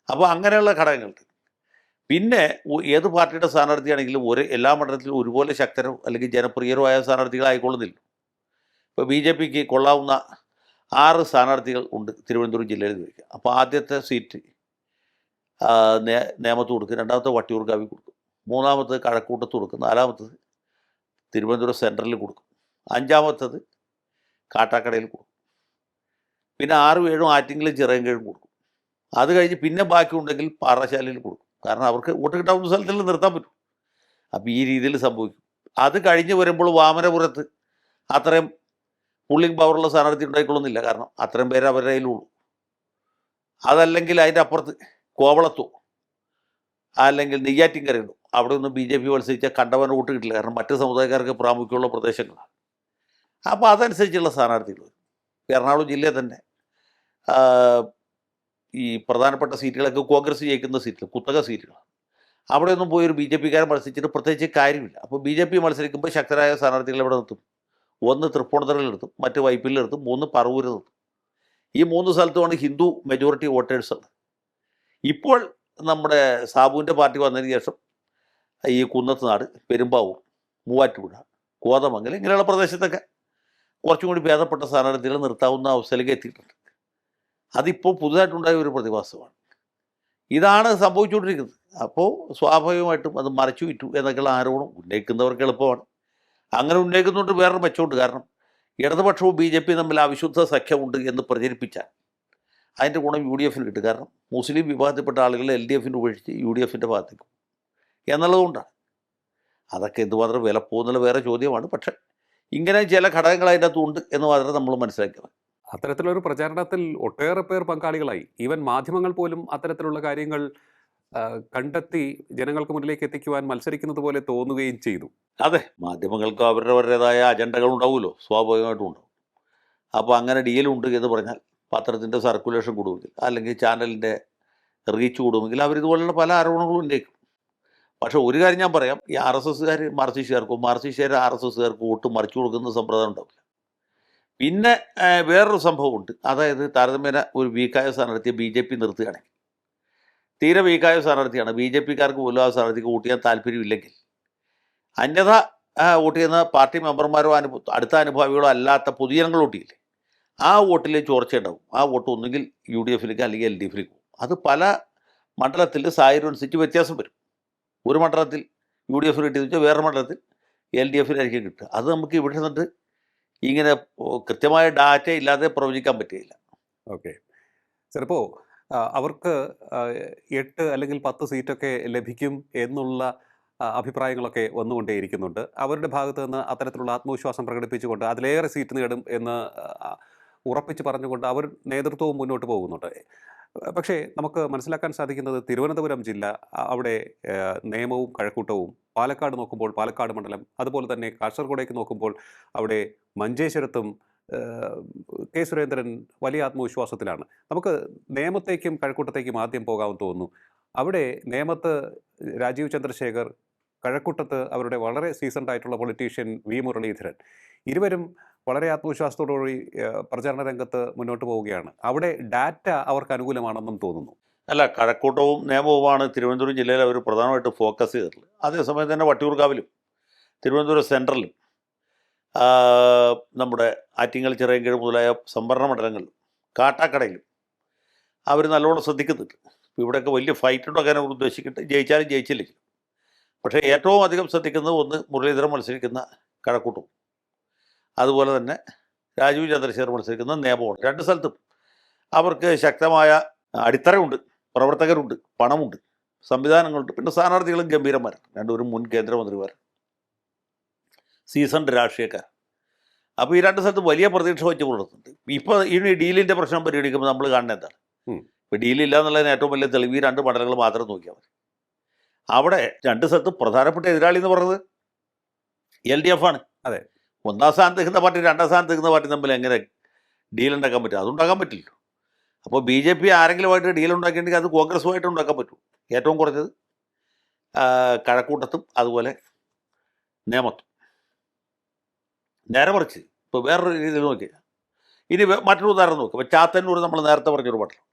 അപ്പോൾ അങ്ങനെയുള്ള ഘടകങ്ങളുണ്ട്. പിന്നെ ഏത് പാർട്ടിയുടെ സ്ഥാനാർത്ഥിയാണെങ്കിലും എല്ലാ മണ്ഡലത്തിലും ഒരുപോലെ ശക്തരോ അല്ലെങ്കിൽ ജനപ്രിയരോ ആയ സ്ഥാനാർത്ഥികളായിക്കൊള്ളുന്നില്ല. ഇപ്പോൾ BJPക്ക് കൊള്ളാവുന്ന 6 സ്ഥാനാർത്ഥികൾ ഉണ്ട് തിരുവനന്തപുരം ജില്ലയിൽ ചോദിക്കുക. അപ്പോൾ ആദ്യത്തെ സീറ്റ് നേമത്ത് കൊടുക്കും, രണ്ടാമത്തെ വട്ടിയൂർക്കാവിൽ കൊടുക്കും, മൂന്നാമത്തത് കഴക്കൂട്ടത്ത് കൊടുക്കും, നാലാമത്തത് തിരുവനന്തപുരം സെൻട്രലിൽ കൊടുക്കും, അഞ്ചാമത്തത് കാട്ടാക്കടയിൽ കൊടുക്കും, പിന്നെ 6, 7 ആറ്റിങ്ങലും ചിറയൻകീഴും കൊടുക്കും. അത് കഴിഞ്ഞ് പിന്നെ ബാക്കിയുണ്ടെങ്കിൽ പാറശാലയിൽ കൊടുക്കും. കാരണം അവർക്ക് വോട്ട് കിട്ടാവുന്ന സ്ഥലത്തിൽ നിർത്താൻ പറ്റും. അപ്പോൾ ഈ രീതിയിൽ സംഭവിക്കും. അത് കഴിഞ്ഞ് വരുമ്പോൾ വാമനപുരത്ത് അത്രയും പുള്ളിങ് പവറുള്ള സ്ഥാനാർത്ഥി ഉണ്ടായിക്കൊള്ളുന്നില്ല. കാരണം അത്രയും പേര് അവരുടെ കയ്യിലുള്ളൂ. അതല്ലെങ്കിൽ അതിൻ്റെ അപ്പുറത്ത് കോവളത്തോ അല്ലെങ്കിൽ നെയ്യാറ്റിൻകരയുണ്ടോ, അവിടെ ഒന്നും BJP മത്സരിച്ചാൽ കണ്ടവന് വോട്ട് കിട്ടില്ല. കാരണം മറ്റ് സമുദായക്കാർക്ക് പ്രാമുഖ്യമുള്ള പ്രദേശങ്ങളാണ്. അപ്പോൾ അതനുസരിച്ചുള്ള സ്ഥാനാർത്ഥികൾ വരും. എറണാകുളം ജില്ലയിൽ തന്നെ ഈ പ്രധാനപ്പെട്ട സീറ്റുകളൊക്കെ കോൺഗ്രസ് ജയിക്കുന്ന സീറ്റുകൾ, കുത്തക സീറ്റുകളാണ്. അവിടെയൊന്നും പോയി ഒരു BJPക്കാരൻ മത്സരിച്ചിട്ട് പ്രത്യേകിച്ച് കാര്യമില്ല. അപ്പോൾ BJP മത്സരിക്കുമ്പോൾ ശക്തരായ സ്ഥാനാർത്ഥികൾ എവിടെ നിർത്തും? 1 തൃപ്പൂണിത്തുറയിൽ നിർത്തും, മറ്റ് വൈപ്പിൽ നിർത്തും, 3 പറവൂർ നിർത്തും. ഈ 3 സ്ഥലത്തുമാണ് ഹിന്ദു മെജോറിറ്റി വോട്ടേഴ്സാണ്. ഇപ്പോൾ നമ്മുടെ സാബുവിൻ്റെ പാർട്ടി വന്നതിന് ശേഷം ഈ കുന്നത്തുനാട്, പെരുമ്പാവൂർ, മൂവാറ്റുപുഴ, കോതമംഗലം ഇങ്ങനെയുള്ള പ്രദേശത്തൊക്കെ കുറച്ചും കൂടി ഭേദപ്പെട്ട സ്ഥാനാർത്ഥികൾ നിർത്താവുന്ന അവസ്ഥയിലേക്ക് എത്തിയിട്ടുണ്ട്. അതിപ്പോൾ പുതുതായിട്ടുണ്ടായ ഒരു പ്രതിഭാസമാണ്. ഇതാണ് സംഭവിച്ചുകൊണ്ടിരിക്കുന്നത്. അപ്പോൾ സ്വാഭാവികമായിട്ടും അത് മറിച്ചു വിറ്റു എന്നൊക്കെയുള്ള ആരോപണം ഉന്നയിക്കുന്നവർക്ക് എളുപ്പമാണ്. അങ്ങനെ ഉന്നയിക്കുന്നുണ്ട് വേറൊരു മെച്ചമുണ്ട്. കാരണം ഇടതുപക്ഷവും BJP തമ്മിൽ അവിശുദ്ധ സഖ്യമുണ്ട് എന്ന് പ്രചരിപ്പിച്ചാൽ അതിൻ്റെ ഗുണം UDFന് കിട്ടും. കാരണം മുസ്ലിം വിഭാഗത്തിൽപ്പെട്ട ആളുകൾ LDFിൻ്റെ ഉപേക്ഷിച്ച് UDFിൻ്റെ ഭാഗത്തേക്കും എന്നുള്ളതുകൊണ്ടാണ്. അതൊക്കെ എന്തുമാത്രം വില പോകുന്നുള്ള വേറെ ചോദ്യമാണ്. പക്ഷേ ഇങ്ങനെ ചില ഘടകങ്ങൾ അതിൻ്റെ അകത്തുണ്ട് എന്ന് മാത്രമേ നമ്മൾ മനസ്സിലാക്കിയത്. അത്തരത്തിലൊരു പ്രചാരണത്തിൽ ഒട്ടേറെ പേർ പങ്കാളികളായി. ഈവൻ മാധ്യമങ്ങൾ പോലും അത്തരത്തിലുള്ള കാര്യങ്ങൾ കണ്ടെത്തി ജനങ്ങൾക്ക് മുന്നിലേക്ക് എത്തിക്കുവാൻ മത്സരിക്കുന്നത് പോലെ തോന്നുകയും ചെയ്തു. അതെ, മാധ്യമങ്ങൾക്ക് അവരുടേതായ അജണ്ടകൾ ഉണ്ടാവുമല്ലോ, സ്വാഭാവികമായിട്ടും ഉണ്ടാവും. അപ്പോൾ അങ്ങനെ ഡീലുണ്ട് എന്ന് പറഞ്ഞാൽ പത്രത്തിൻ്റെ സർക്കുലേഷൻ കൂടുമെങ്കിൽ അല്ലെങ്കിൽ ചാനലിൻ്റെ റീച്ച് കൂടുമെങ്കിൽ അവരിതുപോലുള്ള പല ആരോപണങ്ങളും ഉന്നയിക്കും. പക്ഷേ ഒരു കാര്യം ഞാൻ പറയാം, ഈ RSSകാർ മാർക്സിസ്റ്റുകാർക്കും മാർക്സിസ്റ്റുകാർ RSSകാർക്കും വോട്ട് മറിച്ചു കൊടുക്കുന്ന സമ്പ്രദായം ഉണ്ടാവില്ല. പിന്നെ വേറൊരു സംഭവമുണ്ട്. അതായത് താരതമ്യേന ഒരു വീക്കായ സ്ഥാനാർത്ഥിയെ BJP നിർത്തുകയാണെങ്കിൽ, തീരെ വീക്കായ സ്ഥാനാർത്ഥിയാണ്, BJPക്കാർക്ക് പോലും ആ സ്ഥാനാർത്ഥിക്ക് വോട്ട് ചെയ്യാൻ താല്പര്യമില്ലെങ്കിൽ, അന്യഥ വോട്ട് ചെയ്യുന്ന പാർട്ടി മെമ്പർമാരോ അടുത്ത അനുഭാവികളോ അല്ലാത്ത പൊതുജനങ്ങൾ വോട്ട് ചെയ്യില്ലേ, ആ വോട്ടിൽ ചോർച്ചയുണ്ടാവും. ആ വോട്ട് ഒന്നുകിൽ UDFിലേക്ക് അല്ലെങ്കിൽ LDFിലേക്ക് പോകും. അത് പല മണ്ഡലത്തിൽ സാഹചര്യം അനുസരിച്ച് വ്യത്യാസം വരും. ഒരു മണ്ഡലത്തിൽ UDF കിട്ടിയെന്ന് വെച്ചാൽ വേറെ മണ്ഡലത്തിൽ LDFിനായിരിക്കും കിട്ടുക. അത് നമുക്ക് ഇവിടെ നിന്നിട്ട് ഇങ്ങനെ കൃത്യമായ ഡാറ്റ ഇല്ലാതെ പ്രവചിക്കാൻ പറ്റുകയില്ല. ഓക്കെ, ചിലപ്പോൾ അവർക്ക് 8 അല്ലെങ്കിൽ 10 സീറ്റൊക്കെ ലഭിക്കും എന്നുള്ള അഭിപ്രായങ്ങളൊക്കെ വന്നുകൊണ്ടേയിരിക്കുന്നുണ്ട്. അവരുടെ ഭാഗത്ത് നിന്ന് അത്തരത്തിലുള്ള ആത്മവിശ്വാസം പ്രകടിപ്പിച്ചുകൊണ്ട് അതിലേറെ സീറ്റ് നേടും എന്ന് ഉറപ്പിച്ച് പറഞ്ഞുകൊണ്ട് അവർ നേതൃത്വവും മുന്നോട്ട് പോകുന്നുണ്ട്. പക്ഷേ നമുക്ക് മനസ്സിലാക്കാൻ സാധിക്കുന്നത് തിരുവനന്തപുരം ജില്ല, അവിടെ നേമവും കഴക്കൂട്ടവും, പാലക്കാട് നോക്കുമ്പോൾ പാലക്കാട് മണ്ഡലം, അതുപോലെ തന്നെ കാസർഗോഡേക്ക് നോക്കുമ്പോൾ അവിടെ മഞ്ചേശ്വരത്തും കെ സുരേന്ദ്രൻ വലിയ ആത്മവിശ്വാസത്തിലാണ്. നമുക്ക് നേമത്തേക്കും കഴക്കൂട്ടത്തേക്കും ആദ്യം പോകാമെന്ന് തോന്നുന്നു. അവിടെ നേമത്ത് രാജീവ് ചന്ദ്രശേഖർ, കഴക്കൂട്ടത്ത് അവരുടെ വളരെ സീസൺഡ് ആയിട്ടുള്ള പൊളിറ്റീഷ്യൻ V മുരളീധരൻ, ഇരുവരും വളരെ ആത്മവിശ്വാസത്തോടുകൂടി പ്രചാരണ രംഗത്ത് മുന്നോട്ട് പോവുകയാണ്. അവിടെ ഡാറ്റ അവർക്ക് അനുകൂലമാണെന്നും തോന്നുന്നു. അല്ല, കഴക്കൂട്ടവും നേമവുമാണ് തിരുവനന്തപുരം ജില്ലയിൽ അവർ പ്രധാനമായിട്ട് ഫോക്കസ് ചെയ്തിട്ടുള്ളത്. അതേസമയം തന്നെ വട്ടിയൂർക്കാവിലും തിരുവനന്തപുരം സെൻട്രലിലും നമ്മുടെ ആറ്റിങ്ങൽ, ചിറയൻകീഴ് മുതലായ സംവരണ മണ്ഡലങ്ങളിലും കാട്ടാക്കടയിലും അവർ നല്ലോണം ശ്രദ്ധിക്കുന്നുണ്ട്. ഇവിടെയൊക്കെ വലിയ ഫൈറ്റ് ഉണ്ടാക്കാൻ അവർ ഉദ്ദേശിക്കുന്നുണ്ട്, ജയിച്ചാലും ജയിച്ചില്ലെങ്കിലും. പക്ഷേ ഏറ്റവും അധികം ശ്രദ്ധിക്കുന്നത് ഒന്ന് മുരളീധരൻ മത്സരിക്കുന്ന കഴക്കൂട്ടും, അതുപോലെ തന്നെ രാജീവ് ചന്ദ്രശേഖർ മത്സരിക്കുന്ന നേമമാണ്. 2 സ്ഥലത്തും അവർക്ക് ശക്തമായ അടിത്തറയുണ്ട്, പ്രവർത്തകരുണ്ട്, പണമുണ്ട്, സംവിധാനങ്ങളുണ്ട്. പിന്നെ സ്ഥാനാർത്ഥികളും ഗംഭീരന്മാരാണ്. രണ്ടുപേരും മുൻ കേന്ദ്രമന്ത്രിമാർ, സീസൺഡ് രാഷ്ട്രീയക്കാർ. അപ്പോൾ ഈ 2 സ്ഥലത്തും വലിയ പ്രതീക്ഷ വെച്ച് പുലർത്തുന്നുണ്ട്. ഇപ്പോൾ ഈ ഡീലിൻ്റെ പ്രശ്നം പരിഗണിക്കുമ്പോൾ നമ്മൾ കാണുന്നത് എന്താണ്? ഇപ്പോൾ ഡീലില്ല എന്നുള്ളതിന് ഏറ്റവും വലിയ തെളിവ് ഈ 2 മണ്ഡലങ്ങൾ മാത്രം നോക്കിയാൽ മതി. അവിടെ 2 സ്ഥലത്തും പ്രധാനപ്പെട്ട എതിരാളി എന്ന് പറയുന്നത് LDF ആണ്. അതെ, 1ാം സ്ഥാനത്ത് നിൽക്കുന്ന പാർട്ടി 2ാം സ്ഥാനത്ത് നിൽക്കുന്ന പാർട്ടി തമ്മിൽ എങ്ങനെ ഡീൽ ഉണ്ടാക്കാൻ പറ്റും? അതുണ്ടാക്കാൻ പറ്റില്ലല്ലോ. അപ്പോൾ BJP ആരെങ്കിലുമായിട്ട് ഡീൽ ഉണ്ടാക്കിയിട്ടുണ്ടെങ്കിൽ അത് കോൺഗ്രസുമായിട്ട് ഉണ്ടാക്കാൻ പറ്റും. ഏറ്റവും കുറഞ്ഞത് കഴക്കൂട്ടത്തും അതുപോലെ നേമത്തും. നേരെ മറിച്ച് ഇപ്പോൾ വേറൊരു രീതിയിൽ നോക്കിയാൽ ഇനി മറ്റൊരു ഉദാഹരണം നോക്കുക. ഇപ്പോൾ ചാത്തന്നൂർ നമ്മൾ നേരത്തെ പറഞ്ഞൊരു മണ്ഡലം,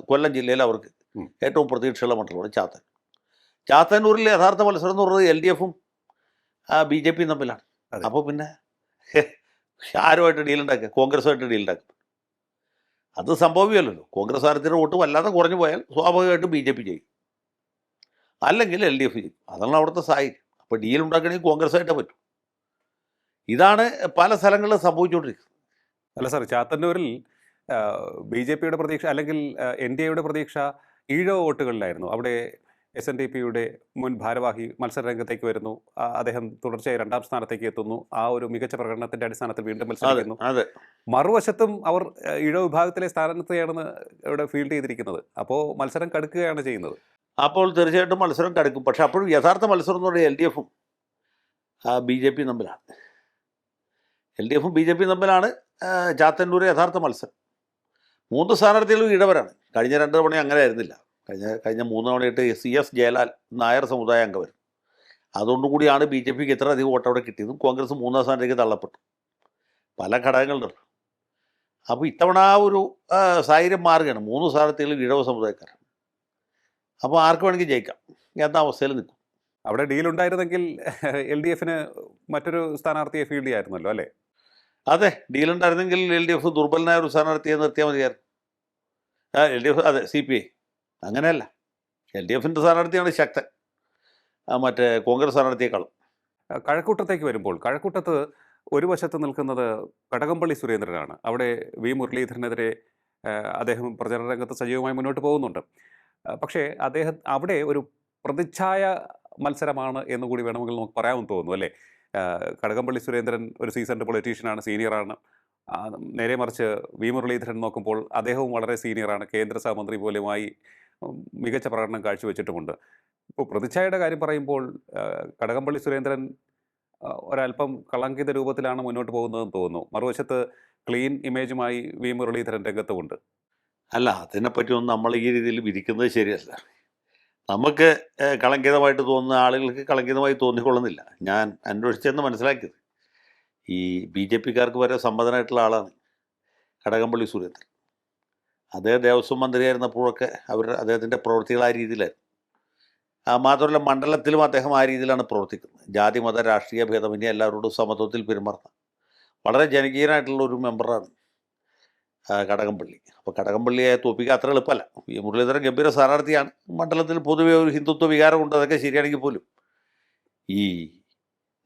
കൊല്ലം ജില്ലയിൽ അവർക്ക് ഏറ്റവും പ്രതീക്ഷയുള്ള മണ്ഡലമാണ് ചാത്തന്നൂർ. ചാത്തന്നൂരിൽ യഥാർത്ഥ മത്സരം എന്ന് പറയുന്നത് LDFും BJPയും തമ്മിലാണ്. അപ്പോൾ പിന്നെ ആരുമായിട്ട് ഡീലുണ്ടാക്കുക? കോൺഗ്രസുമായിട്ട് ഡീലുണ്ടാക്കുക. അത് സംഭവ്യമല്ലല്ലോ. കോൺഗ്രസ് സ്ഥാനാർത്ഥിയുടെ വോട്ട് വല്ലാതെ കുറഞ്ഞു പോയാൽ സ്വാഭാവികമായിട്ടും BJP ചെയ്യും, അല്ലെങ്കിൽ LDF ചെയ്യും. അതാണ് അവിടുത്തെ സാഹചര്യം. അപ്പോൾ ഡീലുണ്ടാക്കണമെങ്കിൽ കോൺഗ്രസ്സായിട്ടേ പറ്റും. ഇതാണ് പല സ്ഥലങ്ങളിലും സംഭവിച്ചുകൊണ്ടിരിക്കുന്നത്. അല്ല സാർ, ചാത്തന്നൂരിൽ BJPയുടെ പ്രതീക്ഷ അല്ലെങ്കിൽ NDAയുടെ പ്രതീക്ഷ ഈഴവ വോട്ടുകളിലായിരുന്നു. അവിടെ SNDPയുടെ മുൻ ഭാരവാഹി മത്സരരംഗത്തേക്ക് വരുന്നു. അദ്ദേഹം തുടർച്ചയായി 2ാം സ്ഥാനത്തേക്ക് എത്തുന്നു. ആ ഒരു മികച്ച പ്രകടനത്തിന്റെ അടിസ്ഥാനത്തിൽ വീണ്ടും മത്സരിക്കുന്നു. അതെ, മറുവശത്തും അവർ ഈഴവ വിഭാഗത്തിലെ സ്ഥാനാർത്ഥിയാണെന്ന് ഇവിടെ ഫീൽഡ് ചെയ്തിരിക്കുന്നത്. അപ്പോൾ മത്സരം കടുക്കുകയാണ് ചെയ്യുന്നത്. അപ്പോൾ തീർച്ചയായിട്ടും മത്സരം കടുക്കും. പക്ഷെ അപ്പോഴും യഥാർത്ഥ മത്സരം എന്ന് പറയുന്നത് LDFും BJPയും തമ്മിലാണ്. LDFും BJPയും തമ്മിലാണ് ചാത്തന്നൂർ യഥാർത്ഥ മത്സരം. 3 സ്ഥാനാർത്ഥികളും ഇടവരാണ്. കഴിഞ്ഞ 2 തവണ അങ്ങനെ ആയിരുന്നില്ല. കഴിഞ്ഞ 3 തവണയായിട്ട് CS ജയലാൽ നായർ സമുദായ അംഗവരും. അതുകൊണ്ടുകൂടിയാണ് BJPക്ക് ഇത്ര അധികം വോട്ട് അവിടെ കിട്ടിയതും കോൺഗ്രസ് 3ാം സ്ഥാനത്തേക്ക് തള്ളപ്പെട്ടു. പല ഘടകങ്ങളുണ്ട്. അപ്പോൾ ഇത്തവണ ആ ഒരു സാഹചര്യം മാറുകയാണ്. 3 സ്ഥാനാർത്ഥികളും ഇടവ സമുദായക്കാരാണ്. അപ്പോൾ ആർക്ക് വേണമെങ്കിൽ ജയിക്കാം എന്ന അവസ്ഥയിൽ നിൽക്കും. അവിടെ ഡീലുണ്ടായിരുന്നെങ്കിൽ LDFന് മറ്റൊരു സ്ഥാനാർത്ഥിയെ ഫീൽഡ് ചെയ്യായിരുന്നല്ലോ അല്ലേ? അതെ, ഡീലുണ്ടായിരുന്നെങ്കിൽ LDF ദുർബലനായ ഒരു സ്ഥാനാർത്ഥിയെ നിർത്തിയാൽ മതിയായിരുന്നു. LDF, അതെ, CPI അങ്ങനെയല്ല. LDFിൻ്റെ സ്ഥാനാർത്ഥിയാണ് ശക്തൻ മറ്റേ കോൺഗ്രസ് സ്ഥാനാർത്ഥിയെക്കാളും. കഴക്കൂട്ടത്തേക്ക് വരുമ്പോൾ കഴക്കൂട്ടത്ത് ഒരു വശത്ത് നിൽക്കുന്നത് കടകംപള്ളി സുരേന്ദ്രനാണ്. അവിടെ V മുരളീധരനെതിരെ അദ്ദേഹം പ്രചരണ രംഗത്ത് സജീവമായി മുന്നോട്ട് പോകുന്നുണ്ട്. പക്ഷേ അവിടെ ഒരു പ്രതിച്ഛായ മത്സരമാണ് എന്നുകൂടി വേണമെങ്കിൽ നമുക്ക് പറയാമെന്ന് തോന്നുന്നു അല്ലേ? കടകംപള്ളി സുരേന്ദ്രൻ ഒരു സീസൺഡ് പൊളിറ്റീഷ്യനാണ്, സീനിയറാണ്. നേരെ മറിച്ച് V മുരളീധരൻ നോക്കുമ്പോൾ അദ്ദേഹവും വളരെ സീനിയറാണ്, കേന്ദ്ര സഹമന്ത്രി പോലെയുമായി മികച്ച പ്രകടനം കാഴ്ചവെച്ചിട്ടുമുണ്ട്. ഇപ്പോൾ പ്രതിച്ഛായയുടെ കാര്യം പറയുമ്പോൾ കടകംപള്ളി സുരേന്ദ്രൻ ഒരല്പം കളങ്കിത രൂപത്തിലാണ് മുന്നോട്ട് പോകുന്നതെന്ന് തോന്നുന്നു. മറുവശത്ത് ക്ലീൻ ഇമേജുമായി V മുരളീധരൻ രംഗത്തുമുണ്ട്. അല്ല, അതിനെപ്പറ്റിയൊന്നും നമ്മൾ ഈ രീതിയിൽ വിധിക്കുന്നത് ശരിയല്ല. നമുക്ക് കളങ്കിതമായിട്ട് തോന്നുന്ന ആളുകൾക്ക് കളങ്കിതമായി തോന്നിക്കൊള്ളുന്നില്ല. ഞാൻ അന്വേഷിച്ചെന്ന് മനസ്സിലാക്കിയത് ഈ BJPക്കാർക്ക് വരെ സമ്മതനായിട്ടുള്ള ആളാണ് കടകംപള്ളി സുരേന്ദ്രൻ. അദ്ദേഹം ദേവസ്വം മന്ത്രിയായിരുന്നപ്പോഴൊക്കെ അദ്ദേഹത്തിൻ്റെ പ്രവൃത്തികൾ ആ രീതിയിലായിരുന്നു. മാത്രമല്ല മണ്ഡലത്തിലും അദ്ദേഹം ആ രീതിയിലാണ് പ്രവർത്തിക്കുന്നത്. ജാതി മത രാഷ്ട്രീയ ഭേദമന്യേ എല്ലാവരോടും സമത്വത്തിൽ പെരുമാറുന്ന വളരെ ജനകീയനായിട്ടുള്ള ഒരു മെമ്പറാണ് കടകംപള്ളി. അപ്പോൾ കടകംപള്ളിയെ തോൽപ്പിക്കുക അത്ര എളുപ്പമല്ല. V മുരളീധരൻ ഗംഭീര സ്ഥാനാർത്ഥിയാണ്. മണ്ഡലത്തിൽ പൊതുവെ ഒരു ഹിന്ദുത്വ വികാരമുണ്ട്, അതൊക്കെ ശരിയാണെങ്കിൽ പോലും ഈ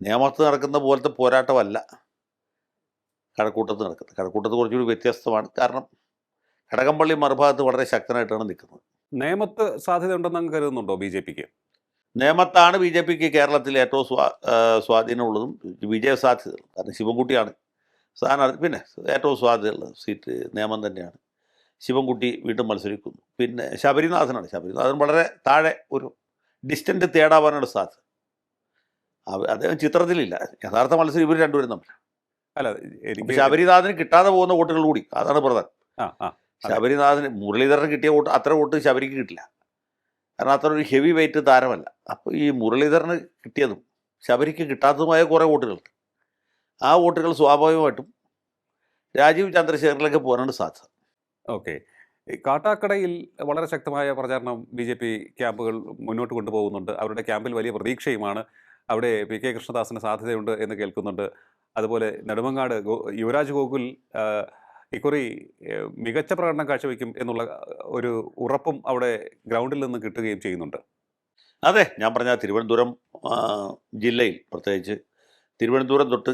നേമത്ത് നടക്കുന്ന പോലത്തെ പോരാട്ടമല്ല കഴക്കൂട്ടത്ത് നടക്കുന്നത്. കഴക്കൂട്ടത്ത് കുറച്ചുകൂടി വ്യത്യസ്തമാണ്. കാരണം കടകംപള്ളി മറുഭാഗത്ത് വളരെ ശക്തനായിട്ടാണ് നിൽക്കുന്നത്. നേമത്ത് സാധ്യതയുണ്ടെന്ന് കരുതുന്നുണ്ടോ BJPക്ക്? നേമത്താണ് BJPക്ക് കേരളത്തിൽ ഏറ്റവും സ്വാധീനമുള്ളതും വിജയസാധ്യതകളും. കാരണം ശിവൻകുട്ടിയാണ് സ്ഥാനാർത്ഥി. പിന്നെ ഏറ്റവും സാധ്യതയുള്ള സീറ്റ് നേമം തന്നെയാണ്. ശിവൻകുട്ടി വീണ്ടും മത്സരിക്കുന്നു. പിന്നെ ശബരിനാഥനാണ്. ശബരിനാഥൻ വളരെ താഴെ ഒരു ഡിസ്റ്റൻറ്റ് തേടാവാനാണ് സാധ്യത. അദ്ദേഹം ചിത്രത്തിലില്ല. യഥാർത്ഥ മത്സരം ഇവർ രണ്ടുപേരും തമ്മിലാണ്. അല്ല, ശബരിനാഥന് കിട്ടാതെ പോകുന്ന വോട്ടുകൾ കൂടി അതാണ് പ്രധാനം. ശബരിനാഥന് മുരളീധരന് കിട്ടിയ വോട്ട് അത്ര വോട്ട് ശബരിക്ക് കിട്ടില്ല. കാരണം അത്ര ഒരു ഹെവി വെയിറ്റ് താരമല്ല. അപ്പോൾ ഈ മുരളീധരന് കിട്ടിയതും ശബരിക്ക് കിട്ടാത്തതുമായ കുറേ വോട്ടുകളുണ്ട്. ആ വോട്ടുകൾ സ്വാഭാവികമായിട്ടും രാജീവ് ചന്ദ്രശേഖറിലേക്ക് പോകാനാണ് സാധ്യത. ഓക്കെ. കാട്ടാക്കടയിൽ വളരെ ശക്തമായ പ്രചാരണം BJP ക്യാമ്പുകൾ മുന്നോട്ട് കൊണ്ടുപോകുന്നുണ്ട്. അവരുടെ ക്യാമ്പിൽ വലിയ പ്രതീക്ഷയുമാണ്. അവിടെ PK കൃഷ്ണദാസിന് സാധ്യതയുണ്ട് എന്ന് കേൾക്കുന്നുണ്ട്. അതുപോലെ നെടുമങ്ങാട് യുവരാജ് ഗോകുൽ ഇക്കുറി മികച്ച പ്രകടനം കാഴ്ചവെക്കും എന്നുള്ള ഒരു ഉറപ്പും അവിടെ ഗ്രൗണ്ടിൽ നിന്ന് കിട്ടുകയും ചെയ്യുന്നുണ്ട്. അതെ, ഞാൻ പറഞ്ഞ തിരുവനന്തപുരം ജില്ലയിൽ പ്രത്യേകിച്ച് തിരുവനന്തപുരം തൊട്ട്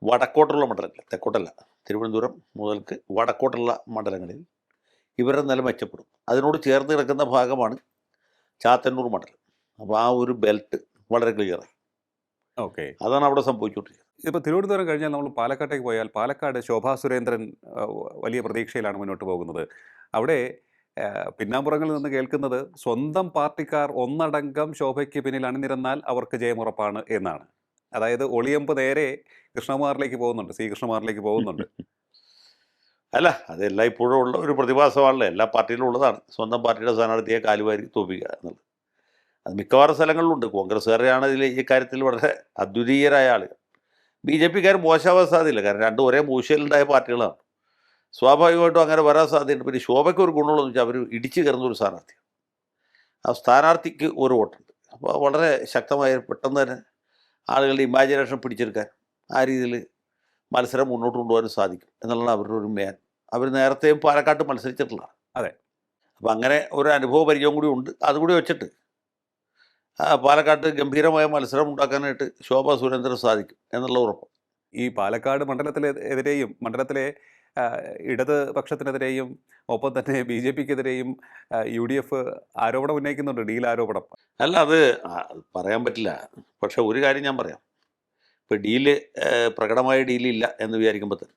വടക്കോട്ടുള്ള മണ്ഡലങ്ങൾ, തെക്കോട്ടല്ല, തിരുവനന്തപുരം മുതൽക്ക് വടക്കോട്ടുള്ള മണ്ഡലങ്ങളിൽ ഇവരുടെ നില മെച്ചപ്പെടും. അതിനോട് ചേർന്ന് കിടക്കുന്ന ഭാഗമാണ് ചാത്തന്നൂർ മണ്ഡലം. അപ്പോൾ ആ ഒരു ബെൽറ്റ് വളരെ ക്ലിയറായി. ഓക്കെ, അതാണ് അവിടെ സംഭവിച്ചുകൊണ്ടിരിക്കുന്നത്. ഇപ്പോൾ തിരുവനന്തപുരം കഴിഞ്ഞാൽ നമ്മൾ പാലക്കാട്ടേക്ക് പോയാൽ പാലക്കാട് ശോഭാ സുരേന്ദ്രൻ വലിയ പ്രതീക്ഷയിലാണ് മുന്നോട്ട് പോകുന്നത്. അവിടെ പിന്നാമ്പുറങ്ങളിൽ നിന്ന് കേൾക്കുന്നത് സ്വന്തം പാർട്ടിക്കാർ ഒന്നടങ്കം ശോഭയ്ക്ക് പിന്നിൽ അണിനിരന്നാൽ അവർക്ക് ജയമുറപ്പാണ് എന്നാണ്. അതായത് ഒളിയമ്പ് നേരെ കൃഷ്ണകുമാറിലേക്ക് പോകുന്നുണ്ട്, C കൃഷ്ണകുമാറിലേക്ക് പോകുന്നുണ്ട്. അല്ല, അതെല്ലാം ഇപ്പോഴും ഉള്ള ഒരു പ്രതിഭാസമാണല്ലോ, എല്ലാ പാർട്ടിയിലും ഉള്ളതാണ്. സ്വന്തം പാർട്ടിയുടെ സ്ഥാനാർത്ഥിയെ കാലുവാരി തോൽപ്പിക്കുക എന്നുള്ളത്. അത് മിക്കവാറും സ്ഥലങ്ങളിലുണ്ട്. കോൺഗ്രസ്സുകാരെയാണ് ഈ കാര്യത്തിൽ വളരെ അദ്വിതീയരായ ആളുകൾ. ബി ജെ പിക്കാർ മോശമാവാൻ സാധ്യതയില്ല, കാരണം രണ്ടും ഒരേ മൂശയിലുണ്ടായ പാർട്ടികളാണ്. സ്വാഭാവികമായിട്ടും അങ്ങനെ വരാൻ സാധ്യതയുണ്ട്. പിന്നെ ശോഭയ്ക്ക് ഒരു ഗുണമുള്ളതെന്ന് വെച്ചാൽ അവർ ഇടിച്ചു കയറുന്ന ഒരു സ്ഥാനാർത്ഥിയാണ്. ആ സ്ഥാനാർത്ഥിക്ക് ഒരു വോട്ടുണ്ട്. അപ്പോൾ വളരെ ശക്തമായ പെട്ടെന്ന് തന്നെ ആളുകളുടെ ഇമാജിനേഷൻ പിടിച്ചെടുക്കാൻ ആ രീതിയിൽ മത്സരം മുന്നോട്ട് കൊണ്ടുപോകാനും സാധിക്കും എന്നുള്ളതാണ് അവരുടെ ഒരു മേൻ. അവർ നേരത്തെയും പാലക്കാട്ട് മത്സരിച്ചിട്ടുള്ളതാണ്. അതെ. അപ്പം അങ്ങനെ ഒരു അനുഭവ പരിചയം കൂടി ഉണ്ട്. അതുകൂടി വെച്ചിട്ട് പാലക്കാട്ട് ഗംഭീരമായ മത്സരം ഉണ്ടാക്കാനായിട്ട് ശോഭാ സുരേന്ദ്രന് സാധിക്കും എന്നുള്ള ഉറപ്പ്. ഈ പാലക്കാട് മണ്ഡലത്തിലെതിരെയും മണ്ഡലത്തിലെ ഇടത് പക്ഷത്തിനെതിരെയും ഒപ്പം തന്നെ ബി ജെ പിക്കെതിരെയും യു ഡി എഫ് ആരോപണം ഉന്നയിക്കുന്നുണ്ട്, ഡീൽ ആരോപണം. അല്ല, അത് പറയാൻ പറ്റില്ല. പക്ഷെ ഒരു കാര്യം ഞാൻ പറയാം. ഇപ്പോൾ ഡീല് പ്രകടമായ ഡീലില്ല എന്ന് വിചാരിക്കുമ്പോൾ തന്നെ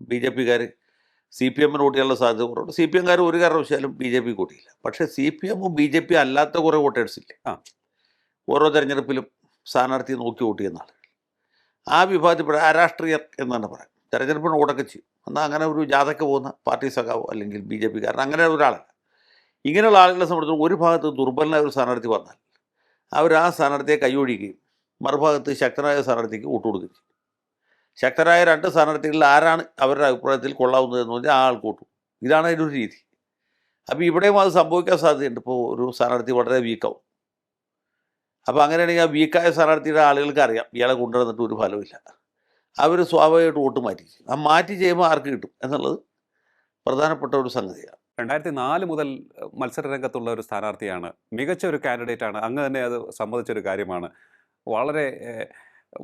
ബി ജെ പിക്കാർ സി പി എമ്മിന് വോട്ടിയുള്ള സാധ്യത കുറവുണ്ട്. സി പി എംകാർ ഒരു കാരണവശാലും ബി ജെ പി കൂട്ടിയില്ല. പക്ഷേ സി പി എമ്മും ബി ജെ പി അല്ലാത്ത കുറേ വോട്ടേഴ്സ് ഇല്ലേ, ഓരോ തെരഞ്ഞെടുപ്പിലും സ്ഥാനാർത്ഥിയെ നോക്കി വോട്ട് ചെയ്യുന്ന ആളുകൾ, ആ വിഭാഗത്തിൽപ്പെട്ട അരാഷ്ട്രീയർ എന്നാണ് പറയാം. തെരഞ്ഞെടുപ്പിന് വോട്ടൊക്കെ ചെയ്യും. എന്നാൽ അങ്ങനെ ഒരു ജാഥയ്ക്ക് പോകുന്ന പാർട്ടി സഖാവോ അല്ലെങ്കിൽ ബി ജെ പിക്കാരൻ അങ്ങനെ ഒരാളല്ല. ഇങ്ങനെയുള്ള ആളുകളെ സംബന്ധിച്ചിടത്തോളം ഒരു ഭാഗത്ത് ദുർബലനായ ഒരു സ്ഥാനാർത്ഥി വന്നാൽ അവർ ആ സ്ഥാനാർത്ഥിയെ കൈയൊഴിയുകയും മറുഭാഗത്ത് ശക്തനായ സ്ഥാനാർത്ഥിക്ക് വോട്ട് കൊടുക്കുകയും ചെയ്യും. ശക്തരായ രണ്ട് സ്ഥാനാർത്ഥികളിൽ ആരാണ് അവരുടെ അഭിപ്രായത്തിൽ കൊള്ളാവുന്നതെന്ന് പറഞ്ഞാൽ ആ ആൾക്ക് വോട്ട്. ഇതാണ് അതിൻ്റെ ഒരു രീതി. അപ്പോൾ ഇവിടെയും അത് സംഭവിക്കാൻ സാധ്യതയുണ്ട്. ഇപ്പോൾ ഒരു സ്ഥാനാർത്ഥി വളരെ വീക്കാവും. അപ്പോൾ അങ്ങനെയാണെങ്കിൽ ആ വീക്കായ സ്ഥാനാർത്ഥിയുടെ ആളുകൾക്ക് അറിയാം ഇയാളെ കൊണ്ടുവന്നിട്ട് ഒരു ഫലമില്ല. അവർ സ്വാഭാവികമായിട്ട് വോട്ട് മാറ്റി ചെയ്യും. ആ മാറ്റി ചെയ്യുമ്പോൾ ആർക്ക് കിട്ടും എന്നുള്ളത് പ്രധാനപ്പെട്ട ഒരു സംഗതിയാണ്. 2004 മുതൽ മത്സര രംഗത്തുള്ള ഒരു സ്ഥാനാർത്ഥിയാണ്, മികച്ച ഒരു കാൻഡിഡേറ്റാണ്. അങ്ങ് തന്നെ അത് സമ്മതിച്ചൊരു കാര്യമാണ്. വളരെ